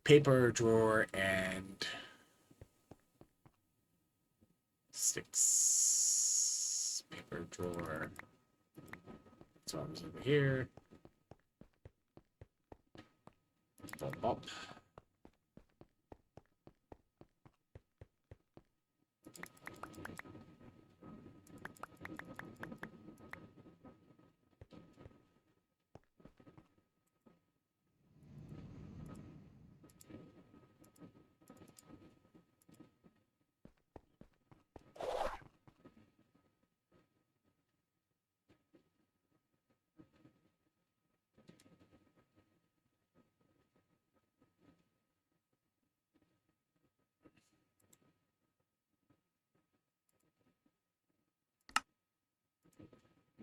[SPEAKER 1] paper drawer and sticks. Paper drawer. So I was over here. Bump, bump.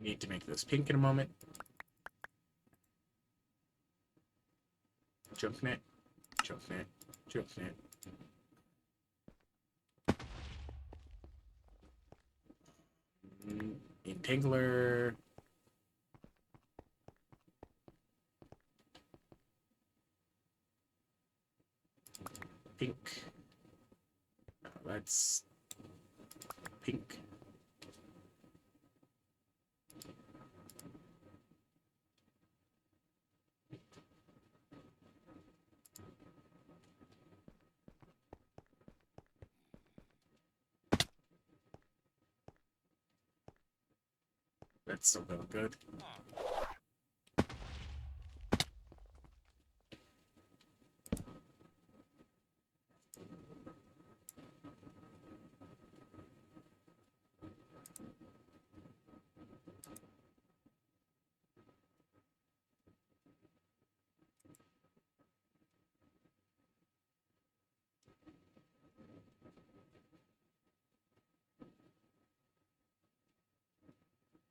[SPEAKER 1] Need to make this pink in a moment. Jump net, jump net, jump net. Entangler. Pink. That's pink. That's still going good.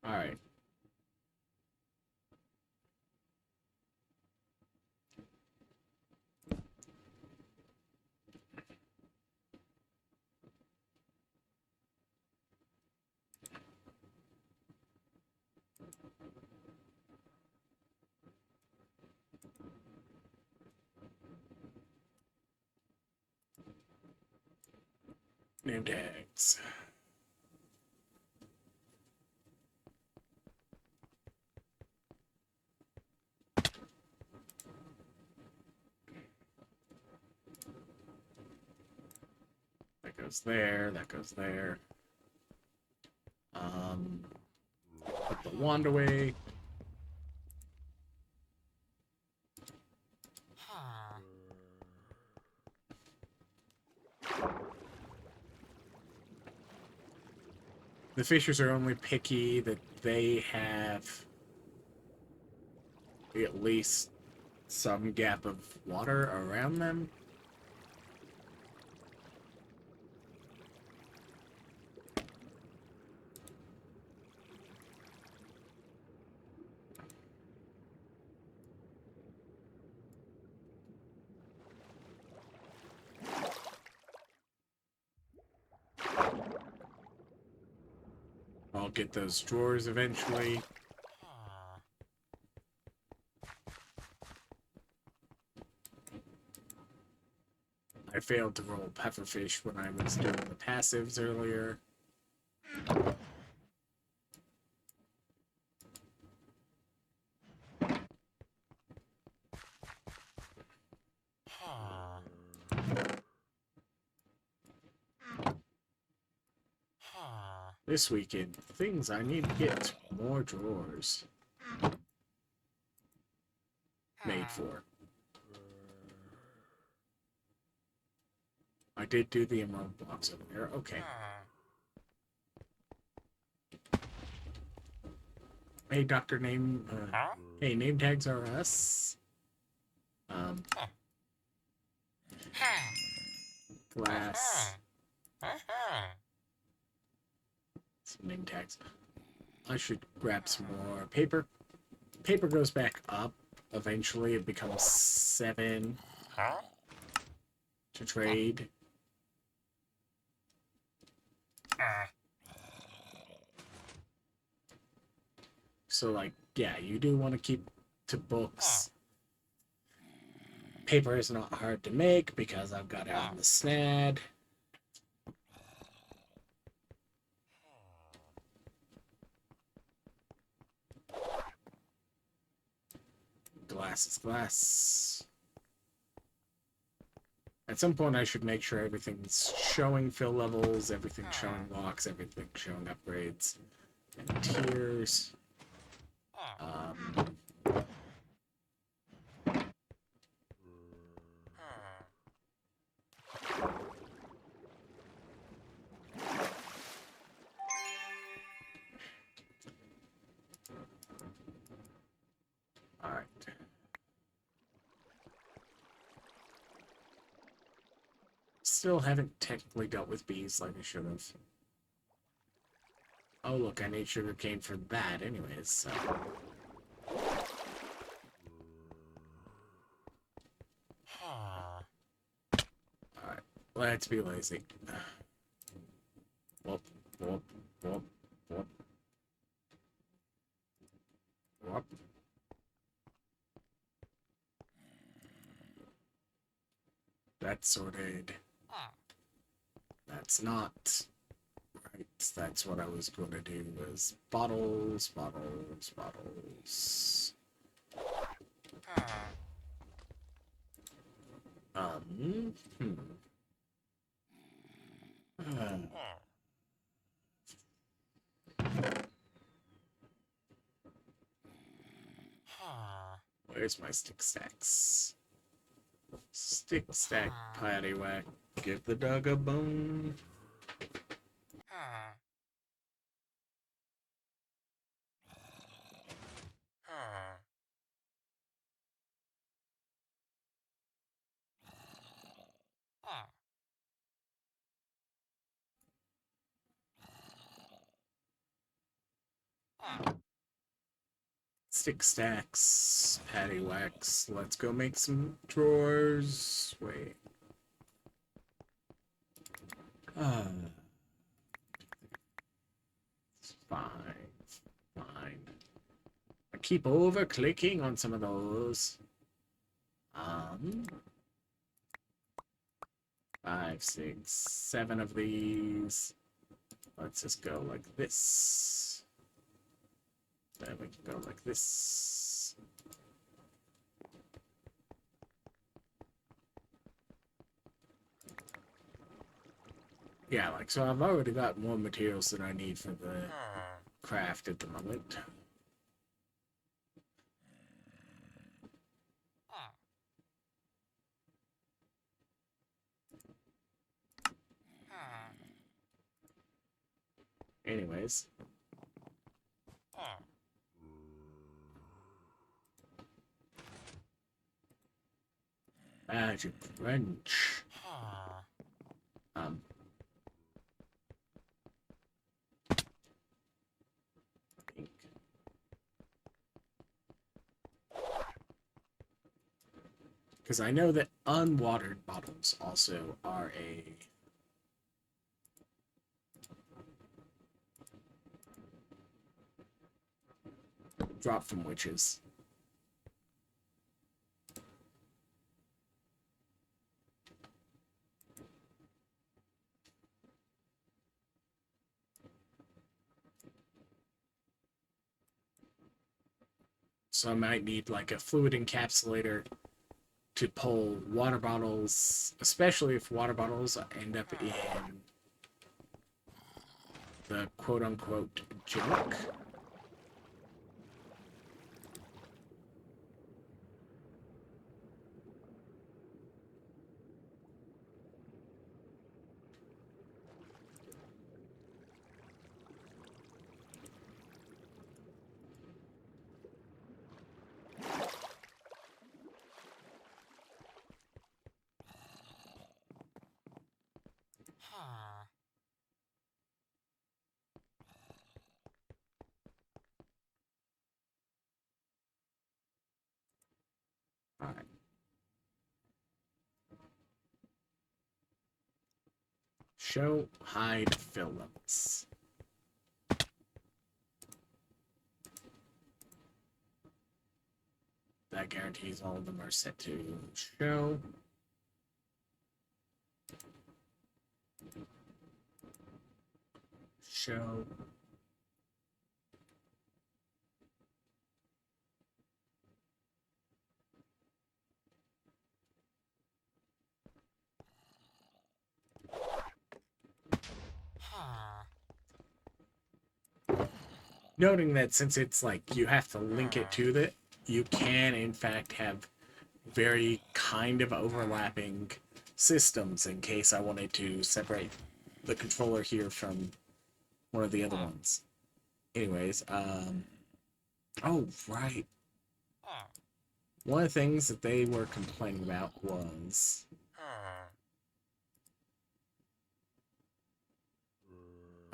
[SPEAKER 1] All right. Name tags. That goes there. That goes there. Put the wand away. The fishers are only picky that they have at least some gap of water around them. I'll get those drawers eventually. I failed to roll pufferfish when I was doing the passives earlier. This weekend, things I need to get more drawers made for. I did do the emerald blocks over there. Okay. Hey, Doctor Name. Hey, name tags are us. Glass. Some name tags. I should grab some more paper. Paper goes back up. Eventually, it becomes 7 to trade. So, like, yeah, you do want to keep to books. Paper is not hard to make because I've got it on the snad. Glass is glass. At some point, I should make sure everything's showing fill levels, everything's showing locks, everything's showing upgrades and tiers. Alright. Still haven't technically dealt with bees like I should have. Oh, look, I need sugarcane for that anyways, so... Alright, let's be lazy. Whoop, whoop, whoop, whoop. Whoop. That's sorted. That's not... Right, that's what I was going to do, was bottles, bottles, bottles. Where's my stick stacks? Stick stack patty whack. Give the dog a bone. Stick stacks, patty wax. Let's go make some drawers. Wait. It's fine. Fine. I keep over clicking on some of those. 5, 6, 7 of these. Let's just go like this. Then we can go like this. Yeah, like, so I've already got more materials than I need for the craft at the moment. Anyways. Magic wrench. Pink. Because I know that unwatered bottles also are a drop from witches. So I might need like a fluid encapsulator to pull water bottles, especially if water bottles end up in the quote-unquote junk. Alright. Show hide films. That guarantees all of them are set to show. Show. Noting that since it's like you have to link it to that, you can in fact have very kind of overlapping systems in case I wanted to separate the controller here from one of the other ones. Anyways, oh, right. One of the things that they were complaining about was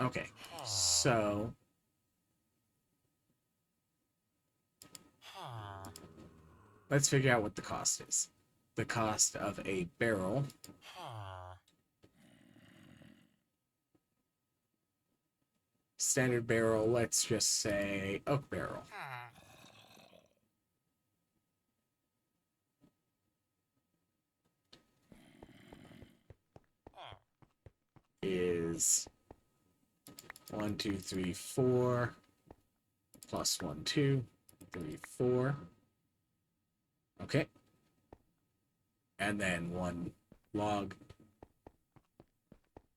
[SPEAKER 1] okay, so let's figure out what the cost is. The cost of a barrel standard barrel, let's just say oak barrel. Is 1, 2, 3, 4 plus 1, 2, 3, 4. Okay. And then 1 log.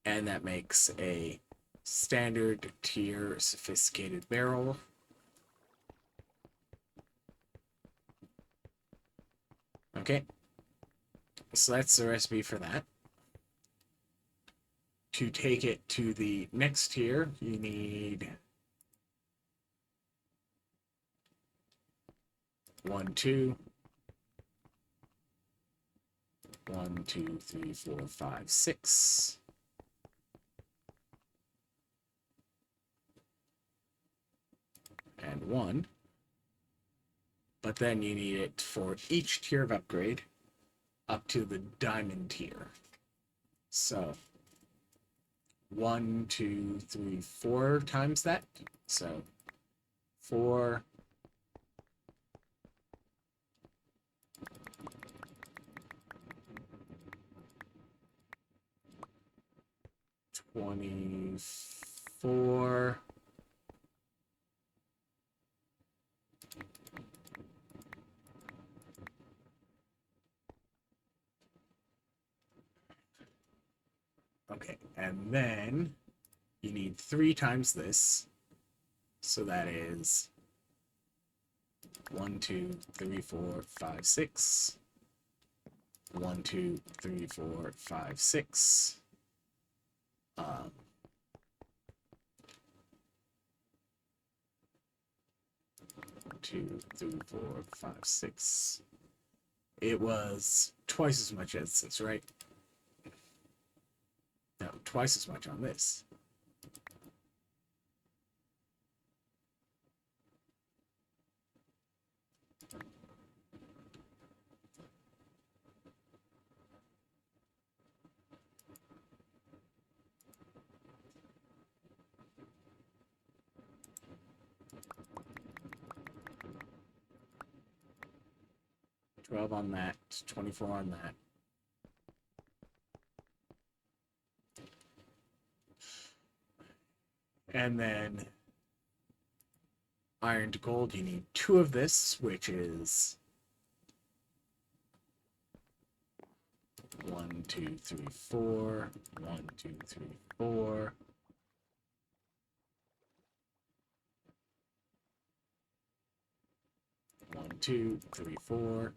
[SPEAKER 1] And that makes a standard tier sophisticated barrel. Okay, so that's the recipe for that. To take it to the next tier, you need 1, 2, 1, 2, 3, 4, 5, 6. And 1. But then you need it for each tier of upgrade up to the diamond tier. So 1, 2, 3, 4 times that. So 4, 24, okay, and then you need 3 times this. So that is 1, 2, 3, 4, 5, 6. 1, 2, 3, 4, 5, 6. 2, 3, 4, 5, 6. It was twice as much as this, right? No, twice as much on this. $12 on that, 24 on that. And then iron to gold, you need 2 of this, which is 1, 2, 3, 4. 1, 2, 3, 4. 1, 2, 3, 4.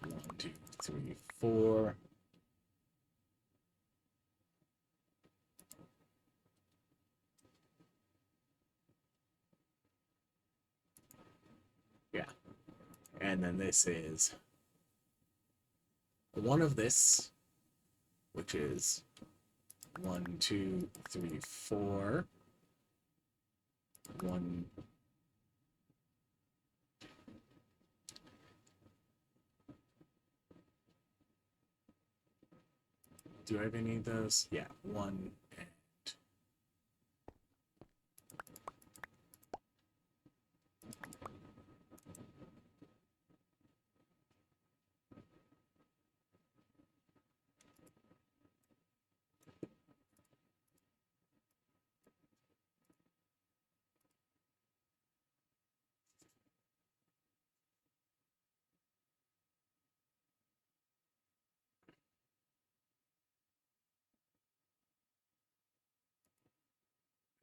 [SPEAKER 1] 1, 2, 3, 4. Yeah. And then this is 1 of this, which is 1, 2, 3, 4. 1. Do I have any of those? Yeah, 1.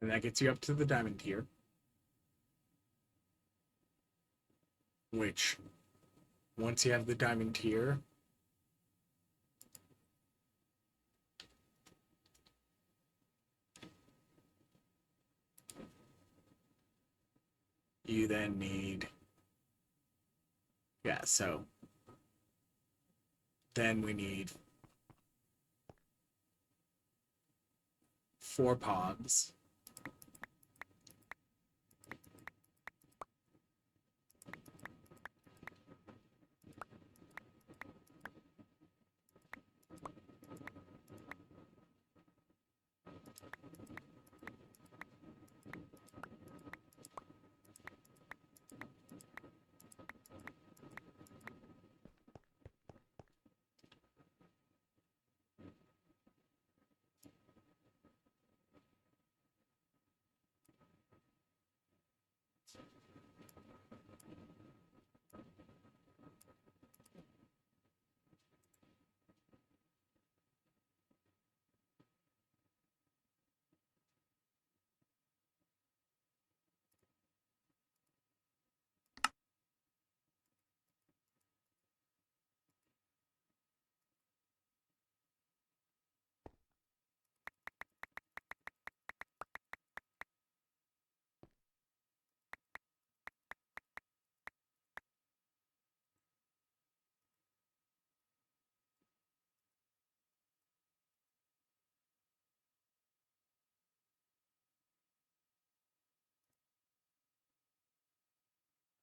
[SPEAKER 1] And that gets you up to the diamond tier, which once you have the diamond tier, you then need, yeah, so then we need 4 pogs.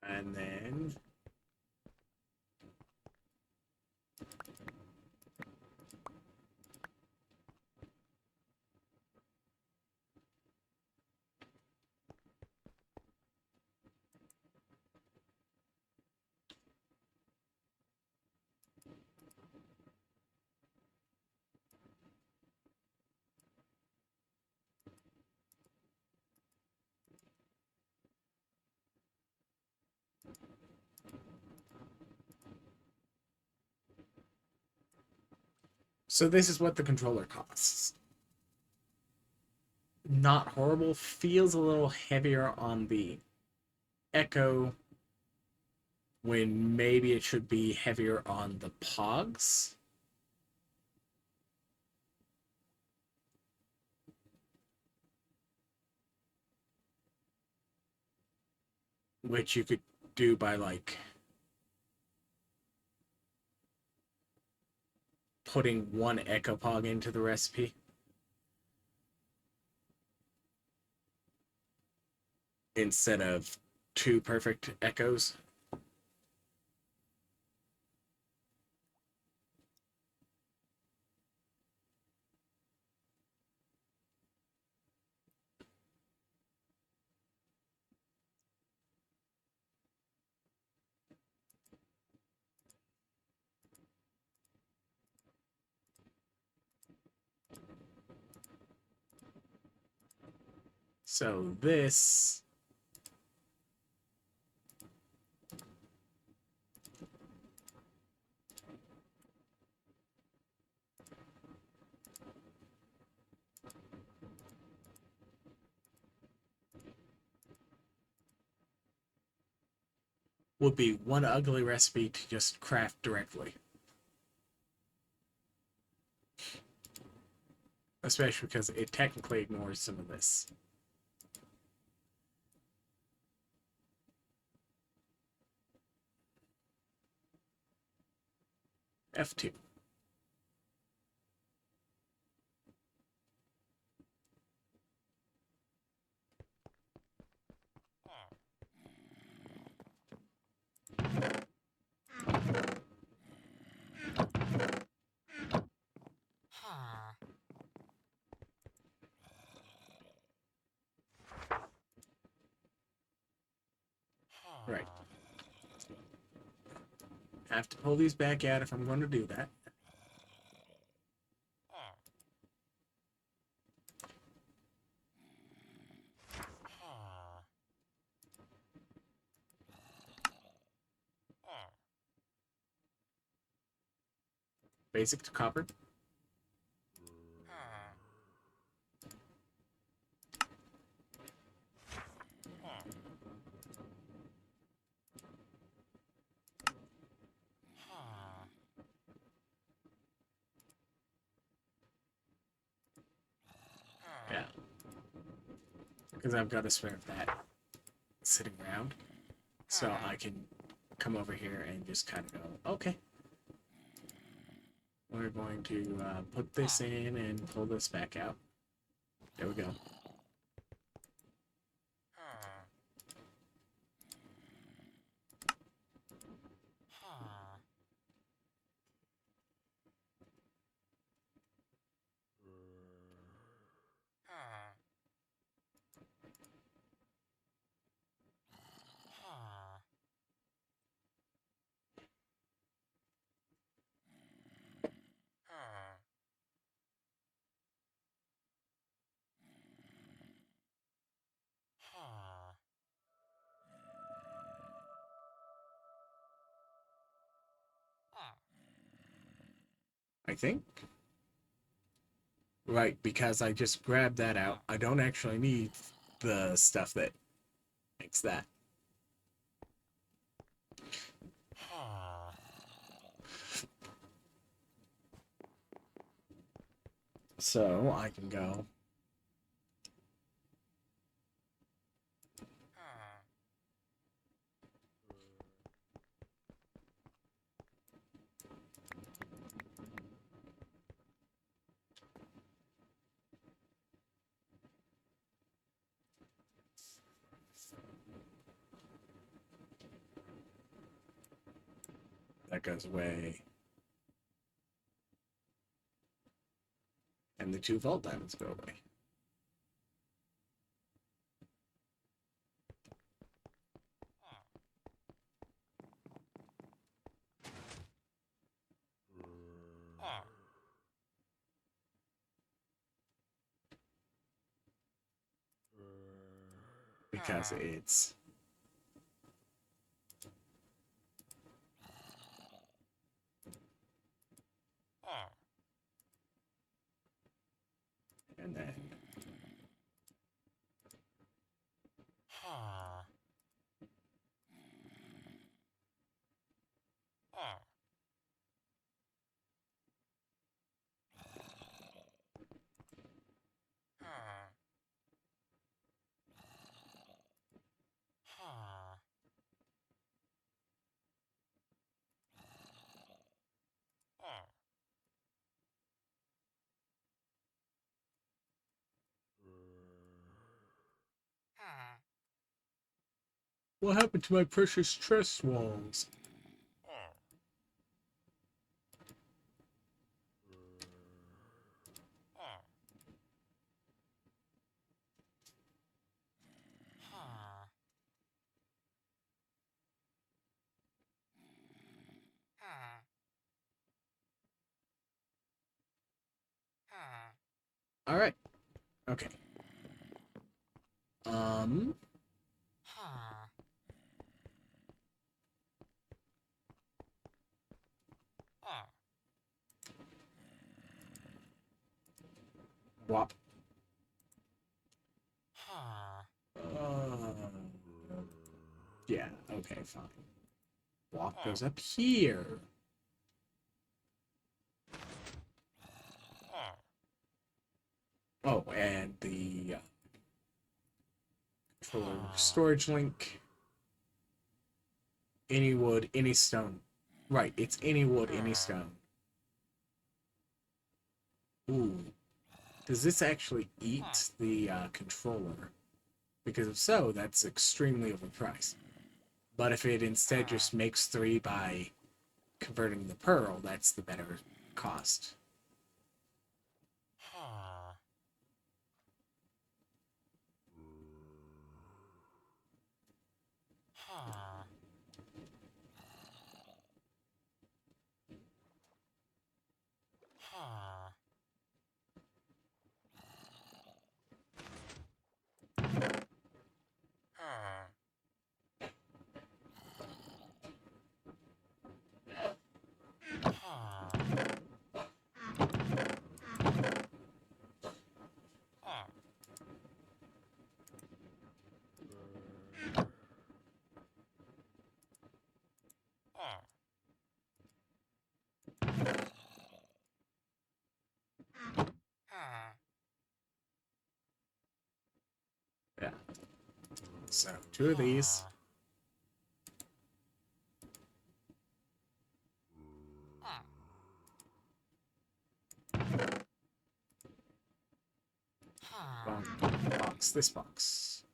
[SPEAKER 1] And then so this is what the controller costs. Not horrible, feels a little heavier on the Echo when maybe it should be heavier on the Pogs. Which you could do by like putting one Echo Pog into the recipe instead of two perfect Echoes. So this would be one ugly recipe to just craft directly. Especially because it technically ignores some of this. F2.
[SPEAKER 2] Huh.
[SPEAKER 1] Right.
[SPEAKER 2] Huh.
[SPEAKER 1] Have to pull these back out if I'm going to do that.
[SPEAKER 2] Huh. Huh. Huh.
[SPEAKER 1] Basic to copper.
[SPEAKER 2] Huh. Huh. Huh.
[SPEAKER 1] Yeah.
[SPEAKER 2] Huh.
[SPEAKER 1] Because I've got a spare of that sitting around. So
[SPEAKER 2] Huh.
[SPEAKER 1] I can come over here and just kind of go, okay, we're going to put this
[SPEAKER 2] Huh.
[SPEAKER 1] in and pull this back out. There we go.
[SPEAKER 2] Huh. Huh. Huh. Huh. Huh. Huh. Huh.
[SPEAKER 1] I think. Right, because I just grabbed that out.
[SPEAKER 2] Huh.
[SPEAKER 1] I don't actually need the stuff that makes that.
[SPEAKER 2] Huh.
[SPEAKER 1] So I can go.
[SPEAKER 2] Huh.
[SPEAKER 1] That goes away. And the 2 vault diamonds go away. Because it's... And then... What happened to my precious chest walls? Alright. Okay. Wop. Yeah, okay, fine. Wop goes up here. Oh, and the controller storage link. Any wood, any stone. Right, it's any wood, any stone. Ooh. Does this actually eat the controller? Because if so, that's extremely overpriced. But if it instead just makes 3 by converting the pearl, that's the better cost. Yeah. So, 2 of these. Box, this box.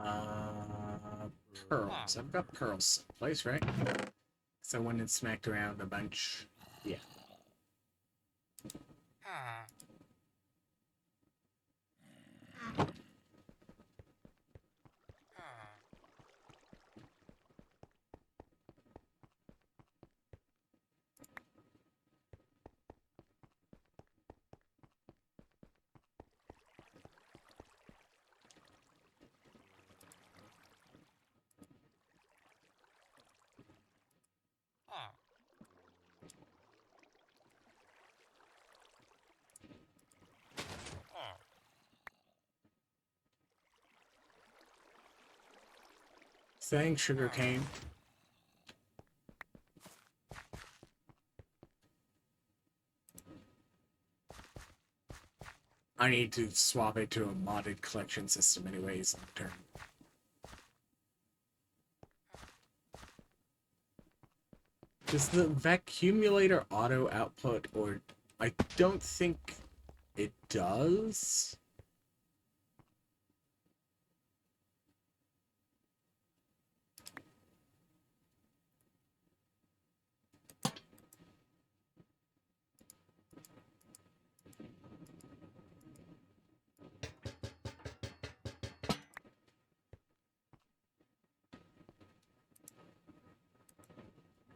[SPEAKER 1] Uh, pearls. I've got pearls someplace, right? So when it's smacked around a bunch. Yeah. Thanks, sugarcane. I need to swap it to a modded collection system anyways in turn. Does the vacuumulator auto output, or I don't think it does?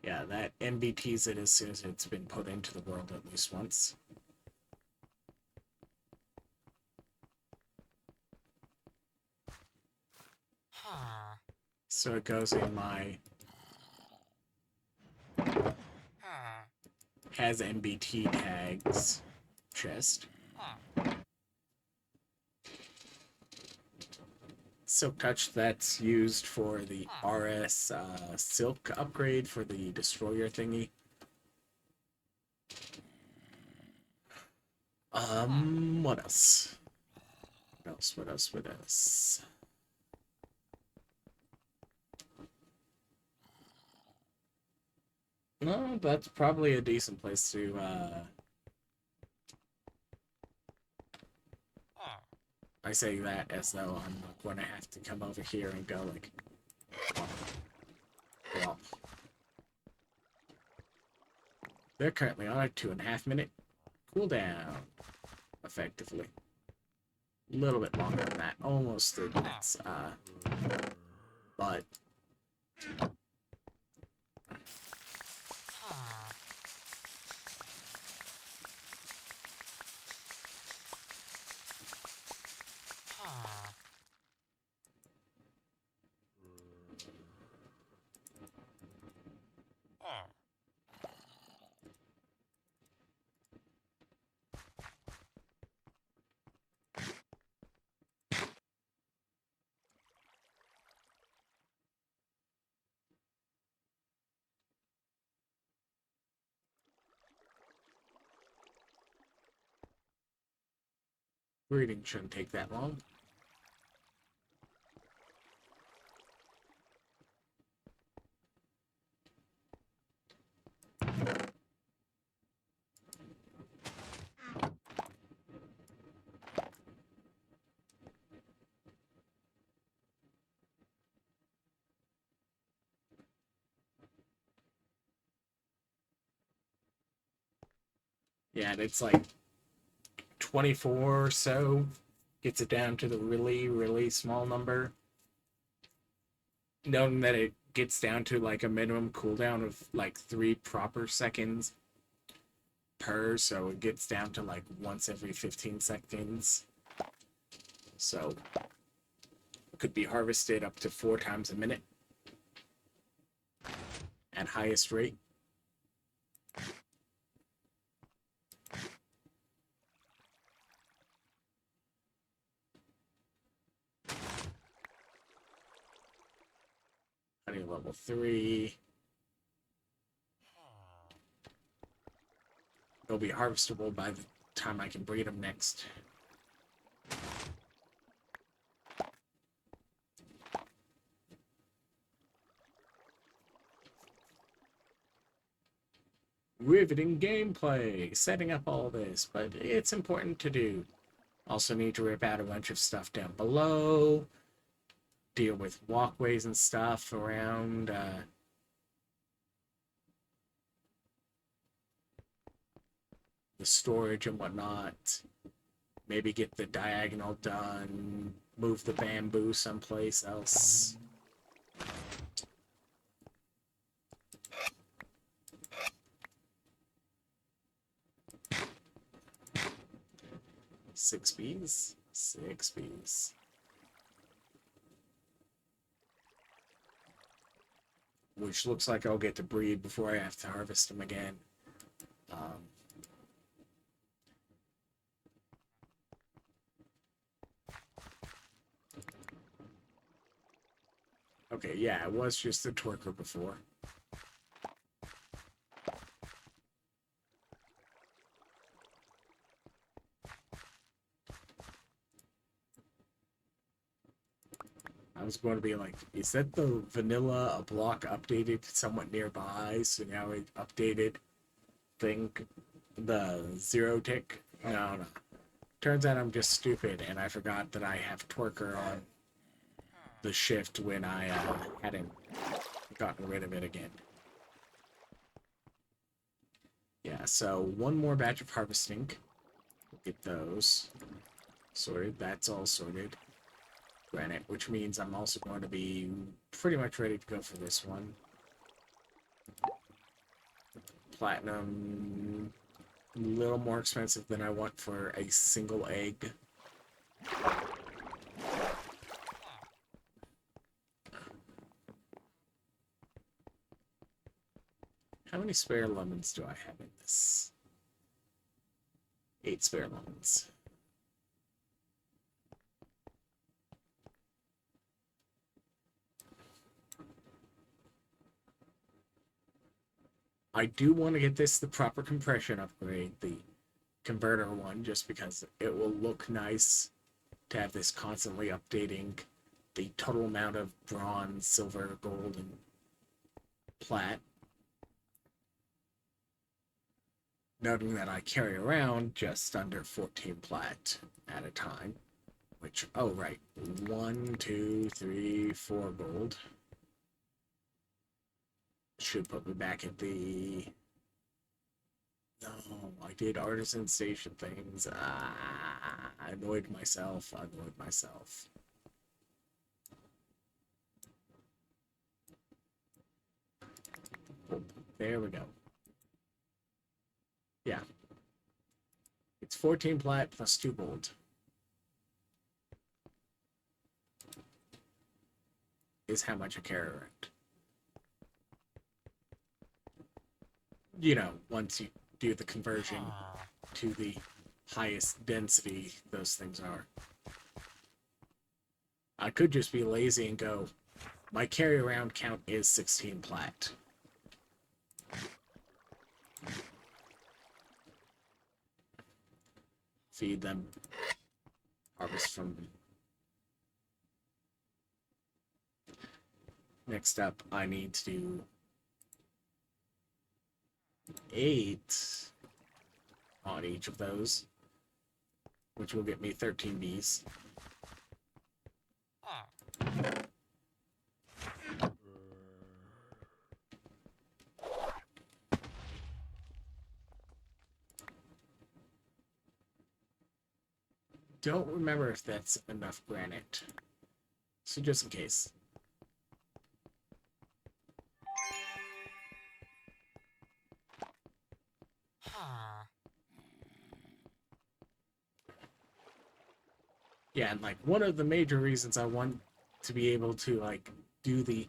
[SPEAKER 1] Yeah, that MBTs it as soon as it's been put into the world at least once.
[SPEAKER 2] Huh.
[SPEAKER 1] So it goes in my
[SPEAKER 2] Huh.
[SPEAKER 1] has MBT tags chest.
[SPEAKER 2] Huh.
[SPEAKER 1] Silk Touch, that's used for the
[SPEAKER 2] Huh.
[SPEAKER 1] RS Silk upgrade for the Destroyer thingy. What else? What else? No, that's probably a decent place to,
[SPEAKER 2] Huh.
[SPEAKER 1] I say that as though I'm going to have to come over here and go, like, well, they're currently on a 2.5 minute cooldown, effectively. A little bit longer than that, almost 3 minutes, but
[SPEAKER 2] Huh. Huh. Huh.
[SPEAKER 1] breeding shouldn't take that long. Yeah, and it's like 24 or so, gets it down to the really, really small number. Noting that it gets down to like a minimum cooldown of like 3 proper seconds per, so it gets down to like once every 15 seconds. So it could be harvested up to 4 times a minute at highest rate. Honey level 3. They'll be harvestable by the time I can breed them next. Riveting gameplay, setting up all this, but it's important to do. Also need to rip out a bunch of stuff down below, deal with walkways and stuff around the storage and whatnot. Maybe get the diagonal done, move the bamboo someplace else. Six bees? 6 bees. Which looks like I'll get to breed before I have to harvest them again. Okay, yeah, it was just the twerker before. I was going to be like, is that the vanilla block updated somewhat nearby? So now it updated thing, the zero tick? No, no. Turns out I'm just stupid and I forgot that I have twerker on the shift when I hadn't gotten rid of it again. Yeah, so one more batch of harvesting. Get those sorted. That's all sorted. Granite, which means I'm also going to be pretty much ready to go for this one. Platinum, a little more expensive than I want for a single egg. How many spare lemons do I have in this? 8 spare lemons. I do want to get this the proper compression upgrade, the converter one, just because it will look nice to have this constantly updating the total amount of bronze, silver, gold, and plat. Noting that I carry around just under 14 plat at a time. Which, oh right, 1, 2, 3, 4 gold. Should put me back at the... No, I did artisan station things. I annoyed myself. Oh, there we go. Yeah. It's 14 plat plus 2 gold. Is how much I carry around. You know, once you do the conversion to the highest density those things are. I could just be lazy and go, my carry around count is 16 plat. Feed them. Harvest from them. Next up, I need to do 8 on each of those, which will get me 13 bees. Don't remember if that's enough granite. So just in case. Yeah, and like one of the major reasons I want to be able to like do the...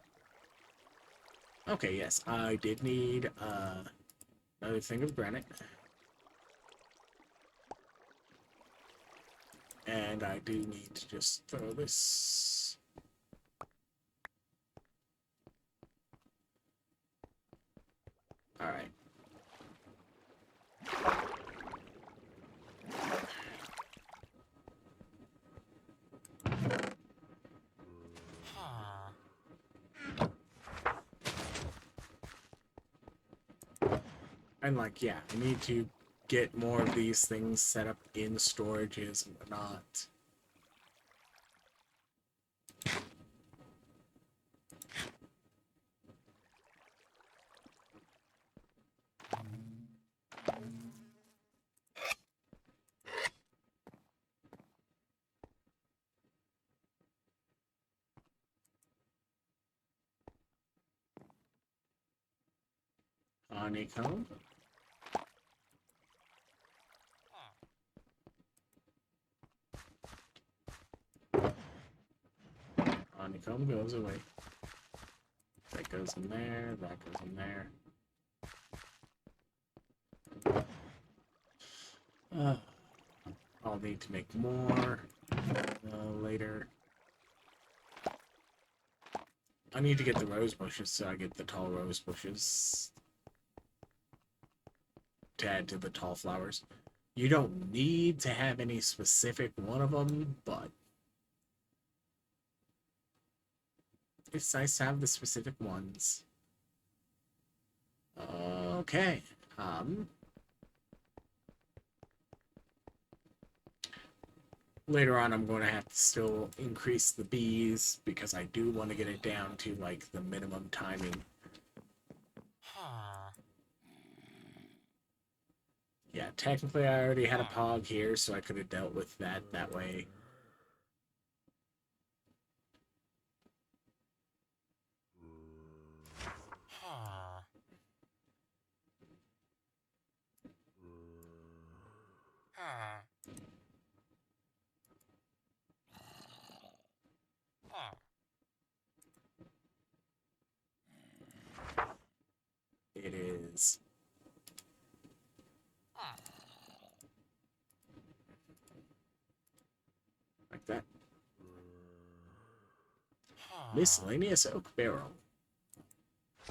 [SPEAKER 1] Okay, yes, I did need another thing of granite. And I do need to just throw this... Alright. And like, yeah, I need to get more of these things set up in storages and whatnot. Honeycomb. Honeycomb goes away. That goes in there, that goes in there. I'll need to make more later. I need to get the rose bushes, so I get the tall rose bushes to add to the tall flowers. You don't need to have any specific one of them, but it's nice to have the specific ones. Okay. Later on, I'm going to have to still increase the bees because I do want to get it down to like the minimum timing. Yeah, technically I already had a pog here, so I could have dealt with that way. It is. Like that. Miscellaneous oak barrel.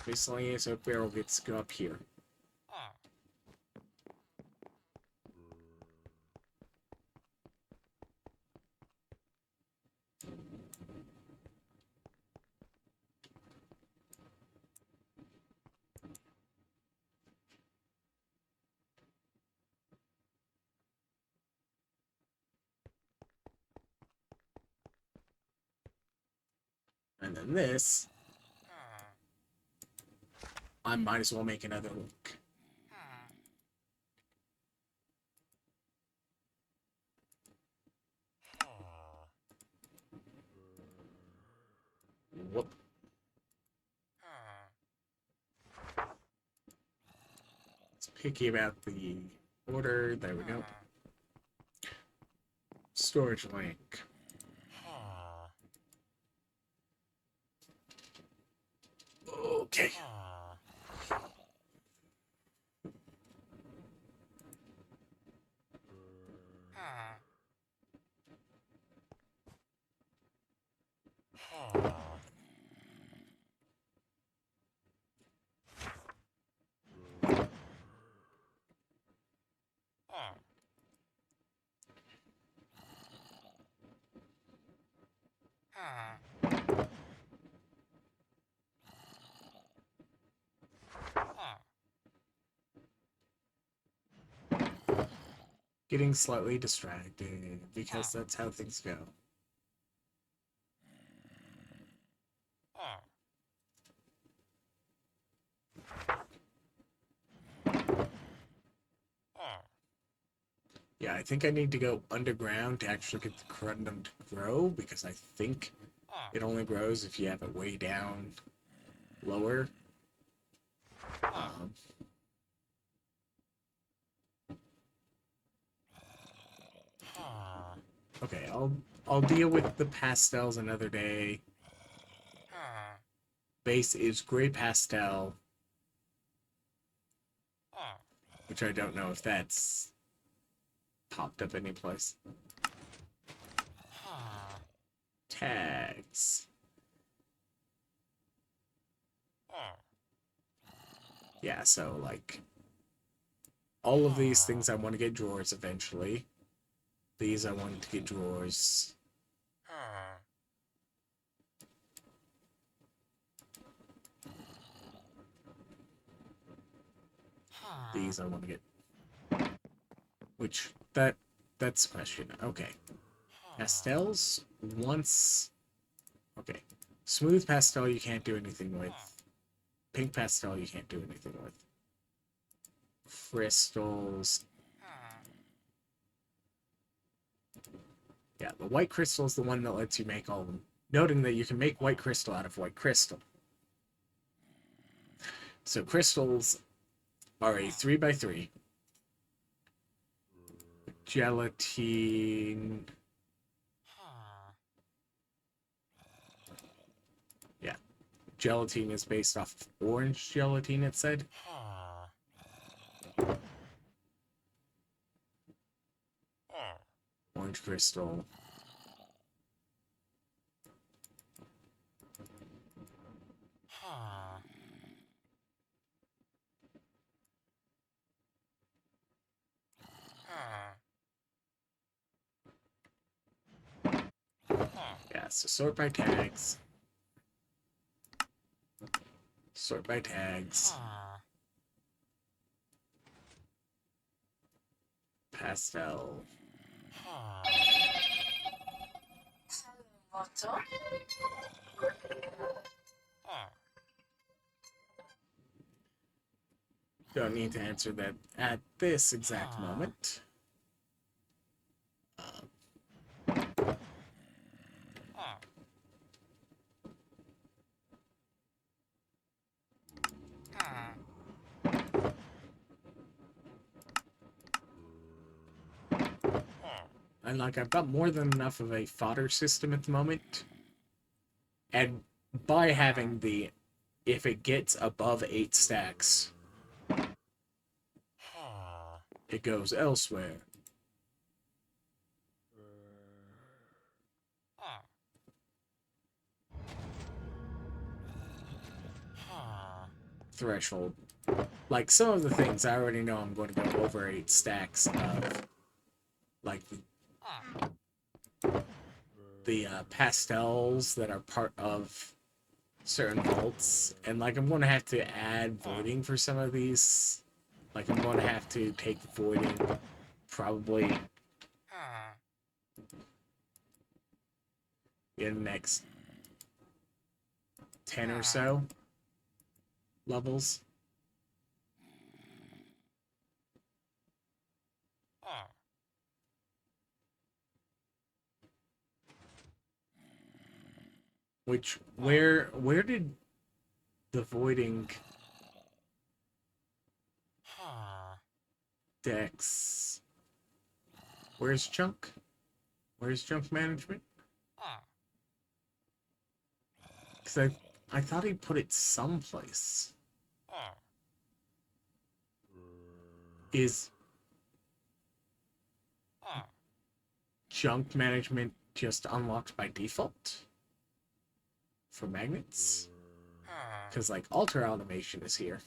[SPEAKER 1] Miscellaneous oak barrel gets to go up here. And then this, I might as well make another link. Whoop. It's picky about the order. There we go. Storage link. Okay. Getting slightly distracted because that's how things go. Yeah, I think I need to go underground to actually get the corundum to grow because I think it only grows if you have it way down lower. Okay, I'll deal with the pastels another day. Base is gray pastel, which I don't know if that's popped up anyplace. Tags. Yeah, so like all of these things I want to get drawers eventually. These I want to get drawers. These I want to get. Which that's the question. Okay. Pastels once. Okay. Smooth pastel you can't do anything with. Pink pastel you can't do anything with. Crystals. Yeah, the white crystal is the one that lets you make all of them. Noting that you can make white crystal out of white crystal. So crystals are a 3x3. Gelatine. Yeah. Gelatine is based off of orange gelatine, it said. Orange crystal. So sort by tags. Sort by tags. Pastel. Don't need to answer that at this exact moment. And like, I've got more than enough of a fodder system at the moment. And by having the, if it gets above 8 stacks, it goes elsewhere. Threshold. Like, some of the things I already know I'm going to go over 8 stacks of, like, the pastels that are part of certain vaults. And, like, I'm going to have to add voiding for some of these. Like, I'm going to have to take voiding probably in the next 10 or so levels. Which, where did the voiding decks... Where's Chunk? Where's Chunk Management? Because I thought he put it someplace. Is Junk Management just unlocked by default for magnets? Because, like, Alter Automation is here.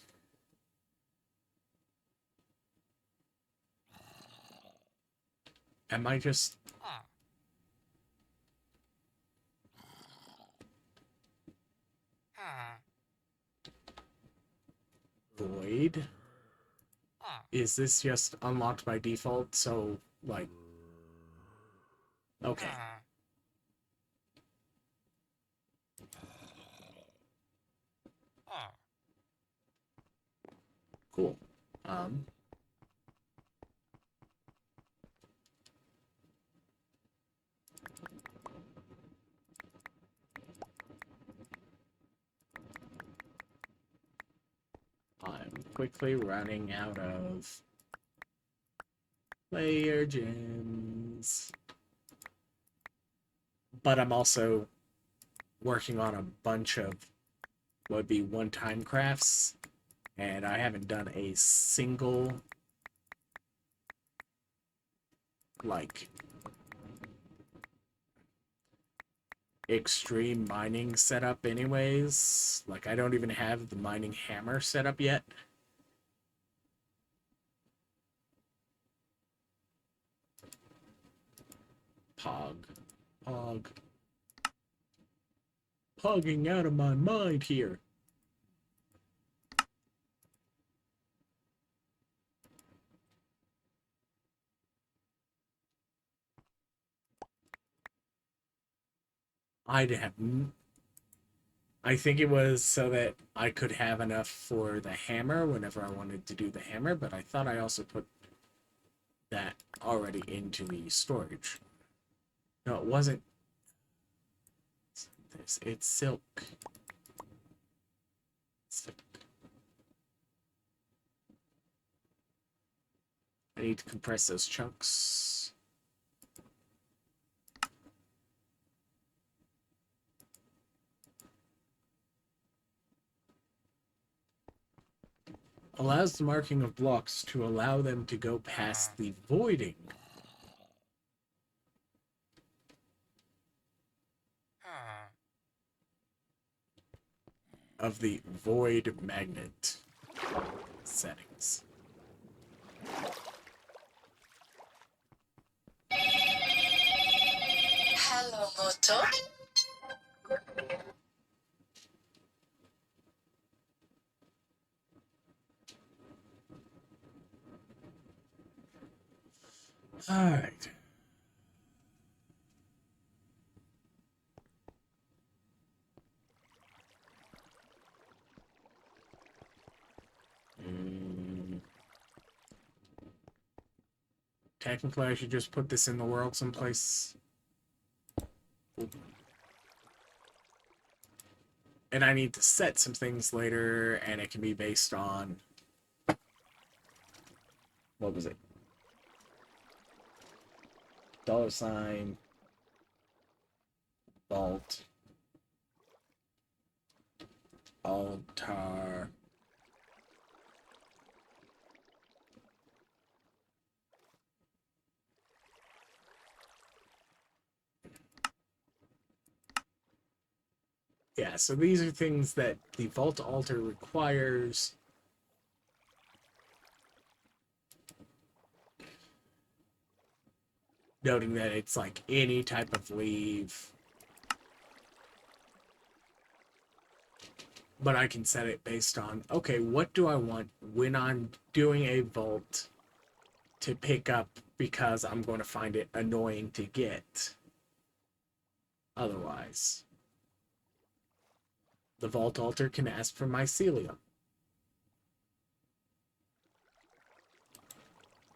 [SPEAKER 1] Am I just... Void? Is this just unlocked by default? So, like... Okay. Cool. I'm quickly running out of player gems. But I'm also working on a bunch of what would be one-time crafts, and I haven't done a single, like, extreme mining setup anyways. Like, I don't even have the mining hammer set up yet. Pog. Pogging out of my mind here. I think it was so that I could have enough for the hammer whenever I wanted to do the hammer, but I thought I also put that already into the storage. No, it wasn't. It's silk. I need to compress those chunks. Allows the marking of blocks to allow them to go past the voiding of the void magnet settings.
[SPEAKER 3] Hello, Moto.
[SPEAKER 1] Alright. Mm, technically, I should just put this in the world someplace. And I need to set some things later, and it can be based on... What was it? $, vault, altar. Yeah, so these are things that the vault altar requires. Noting that it's like any type of leave. But I can set it based on, okay, what do I want when I'm doing a vault to pick up because I'm going to find it annoying to get otherwise. The vault altar can ask for mycelium.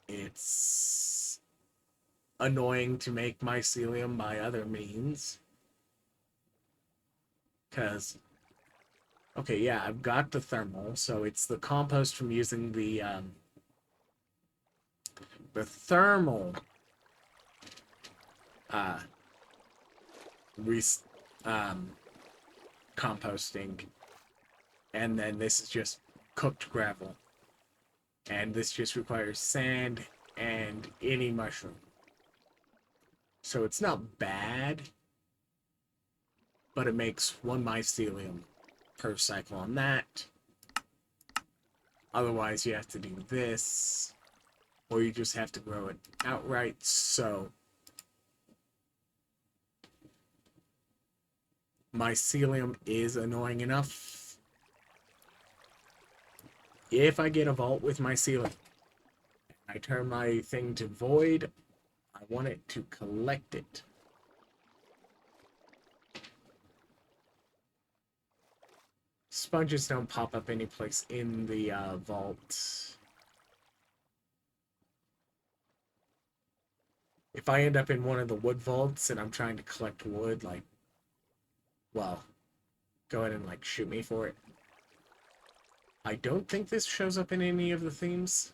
[SPEAKER 1] It's annoying to make mycelium by other means. Because, okay, yeah, I've got the thermal, so it's the compost from using the thermal uh, res- um, composting, and then this is just cooked gravel. And this just requires sand and any mushroom. So it's not bad, but it makes 1 mycelium per cycle on that. Otherwise, you have to do this, or you just have to grow it outright. So mycelium is annoying enough. If I get a vault with mycelium, I turn my thing to void, I want it to collect it. Sponges don't pop up any place in the vault. If I end up in one of the wood vaults and I'm trying to collect wood, like, well, go ahead and, like, shoot me for it. I don't think this shows up in any of the themes.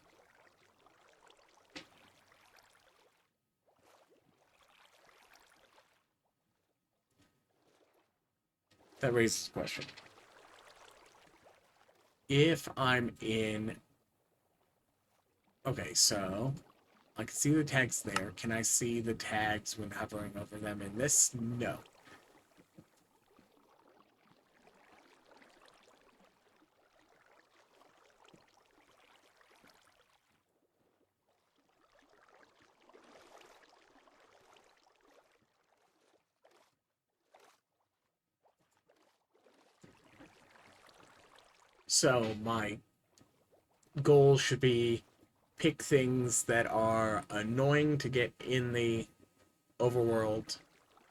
[SPEAKER 1] That raises a question. If I'm in... Okay, so I can see the tags there. Can I see the tags when hovering over them in this? No. So my goal should be pick things that are annoying to get in the overworld.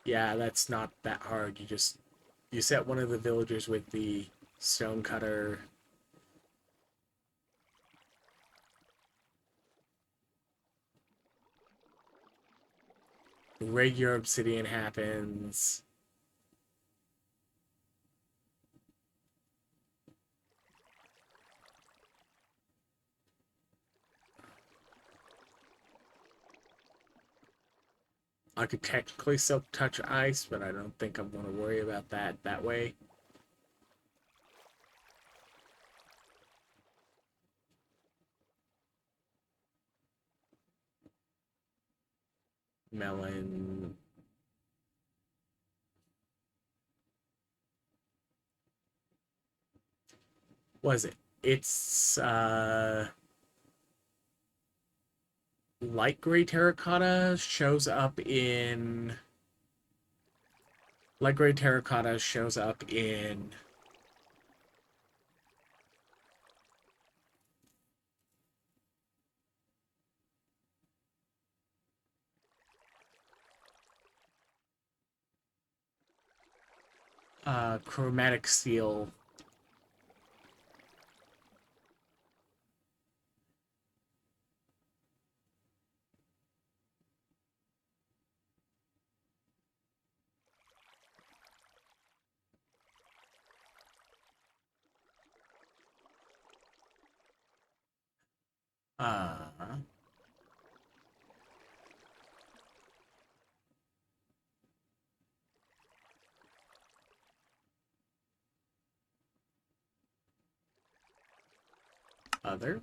[SPEAKER 1] Yeah, that's not that hard. You set one of the villagers with the stonecutter. Regular obsidian happens. I could technically silk touch ice, but I don't think I'm going to worry about that way. Melon. What is it? It's light gray terracotta shows up in... Light gray terracotta shows up in... chromatic steel. Uh, other.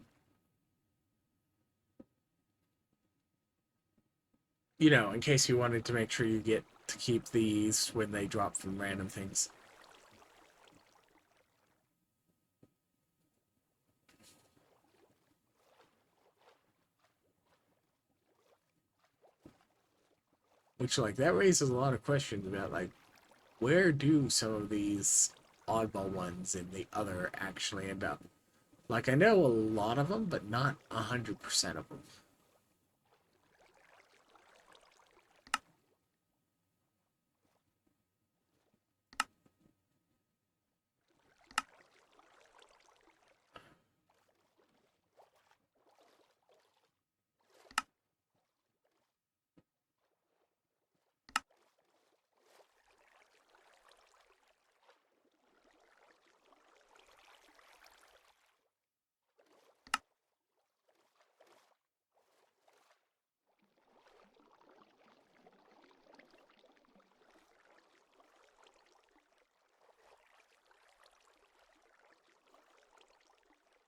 [SPEAKER 1] You know, in case you wanted to make sure you get to keep these when they drop from random things. Which, like, that raises a lot of questions about, like, where do some of these oddball ones in the other actually end up? Like, I know a lot of them, but not 100% of them.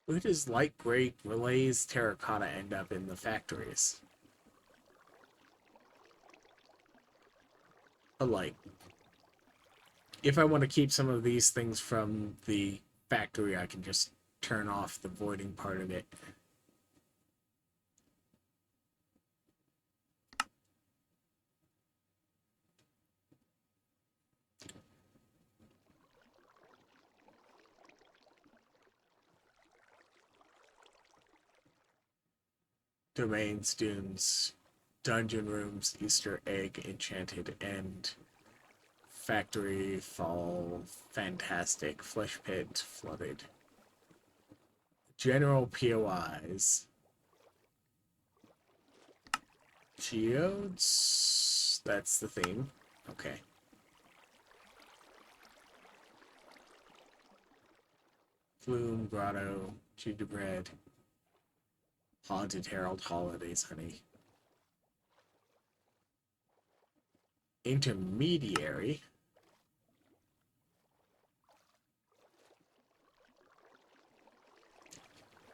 [SPEAKER 1] Where does light gray relays terracotta end up in the factories? But, like, if I want to keep some of these things from the factory, I can just turn off the voiding part of it. Domains, dunes, dungeon rooms, Easter egg, enchanted end, factory, fall, fantastic, flesh pit, flooded. General POIs. Geodes? That's the theme. Okay. Flume, Grotto, Gingerbread, Haunted Herald, Holidays, Honey. Intermediary.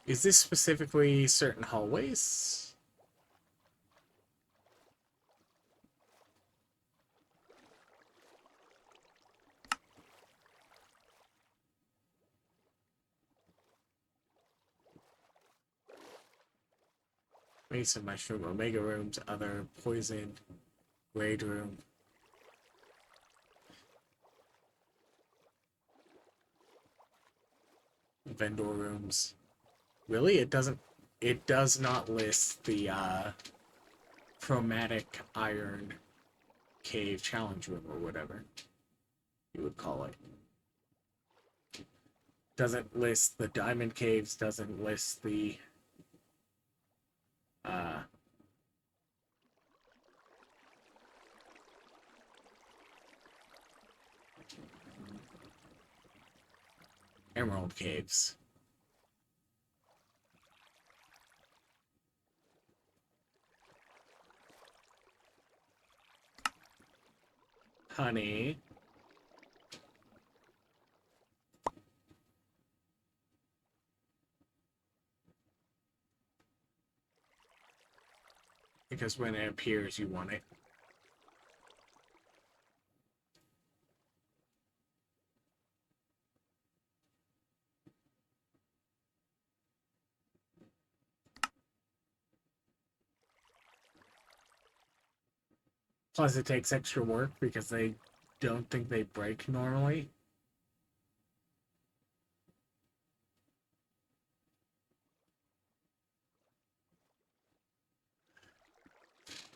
[SPEAKER 1] Is this specifically certain hallways? Mason Mushroom, Omega Rooms, Other, Poison, Raid Room. Vendor Rooms. Really? It does not list the chromatic iron cave challenge room or whatever you would call it. Doesn't list the diamond caves, doesn't list the uh, emerald caves. Honey. Because when it appears, you want it. Plus, it takes extra work because they don't think they break normally.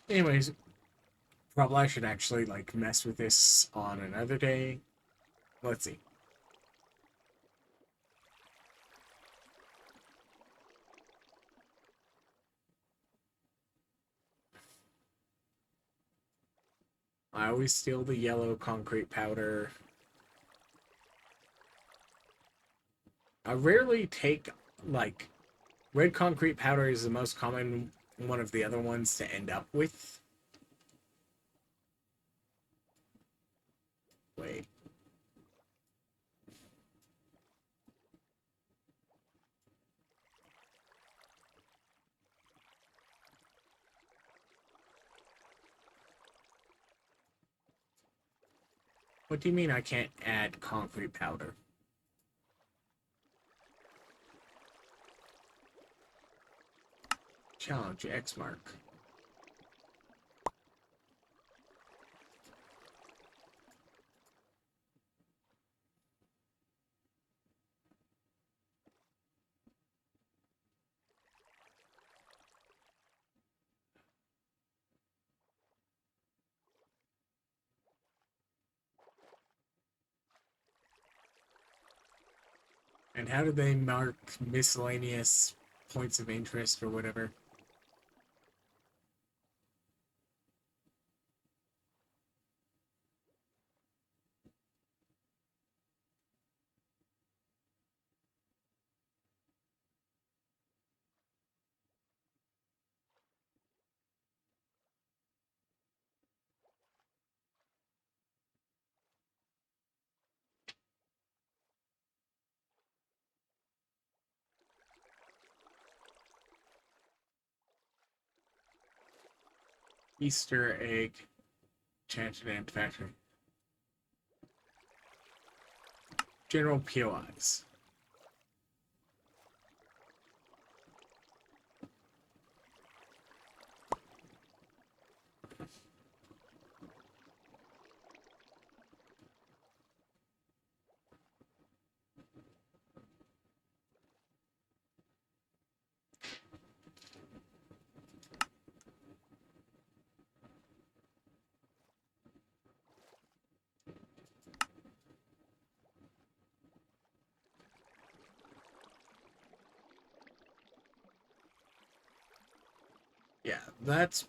[SPEAKER 1] Anyways, probably I should actually like mess with this on another day. Let's see. I always steal the yellow concrete powder. I rarely take, like, red concrete powder is the most common one of the other ones to end up with. Wait. What do you mean I can't add concrete powder? Challenge X mark. And how do they mark miscellaneous points of interest or whatever? Easter egg, enchanted and factory. General POIs. Yeah, that's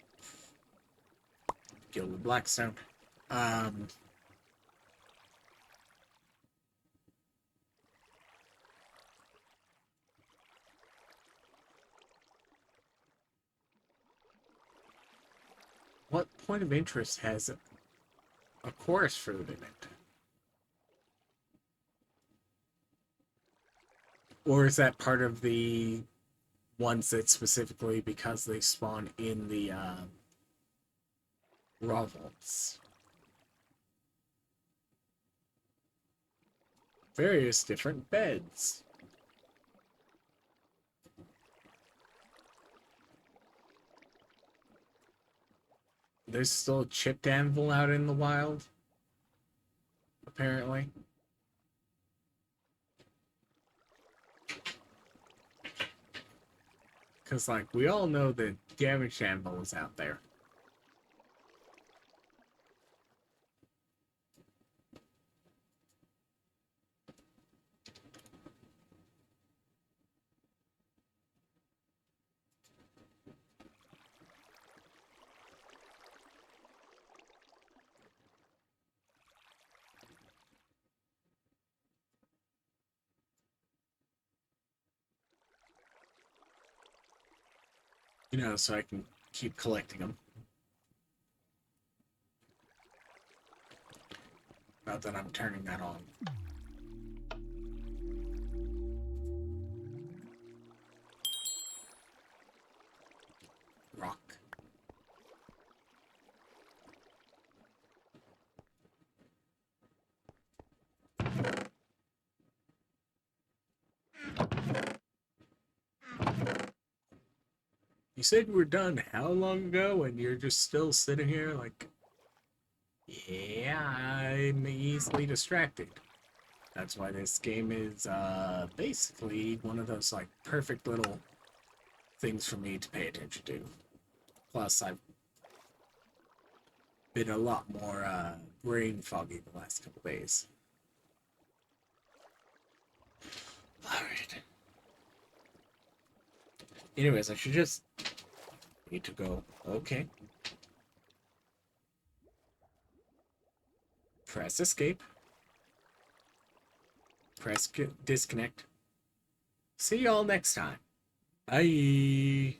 [SPEAKER 1] Gilded Blackstone. Um, what point of interest has a chorus fruit in it? Or is that part of the ones that specifically because they spawn in the raw vaults? Various different beds. There's still a chipped anvil out in the wild, apparently. Because, like, we all know that damaged anvil is out there. You know, so I can keep collecting them. Not that I'm turning that on. Rock. You said we're done how long ago, and you're just still sitting here like, yeah, I'm easily distracted. That's why this game is basically one of those like perfect little things for me to pay attention to. Plus, I've been a lot more brain foggy the last couple days. Alright. Anyways, I should just need to go. Okay. Press escape. Press disconnect. See y'all next time. Bye.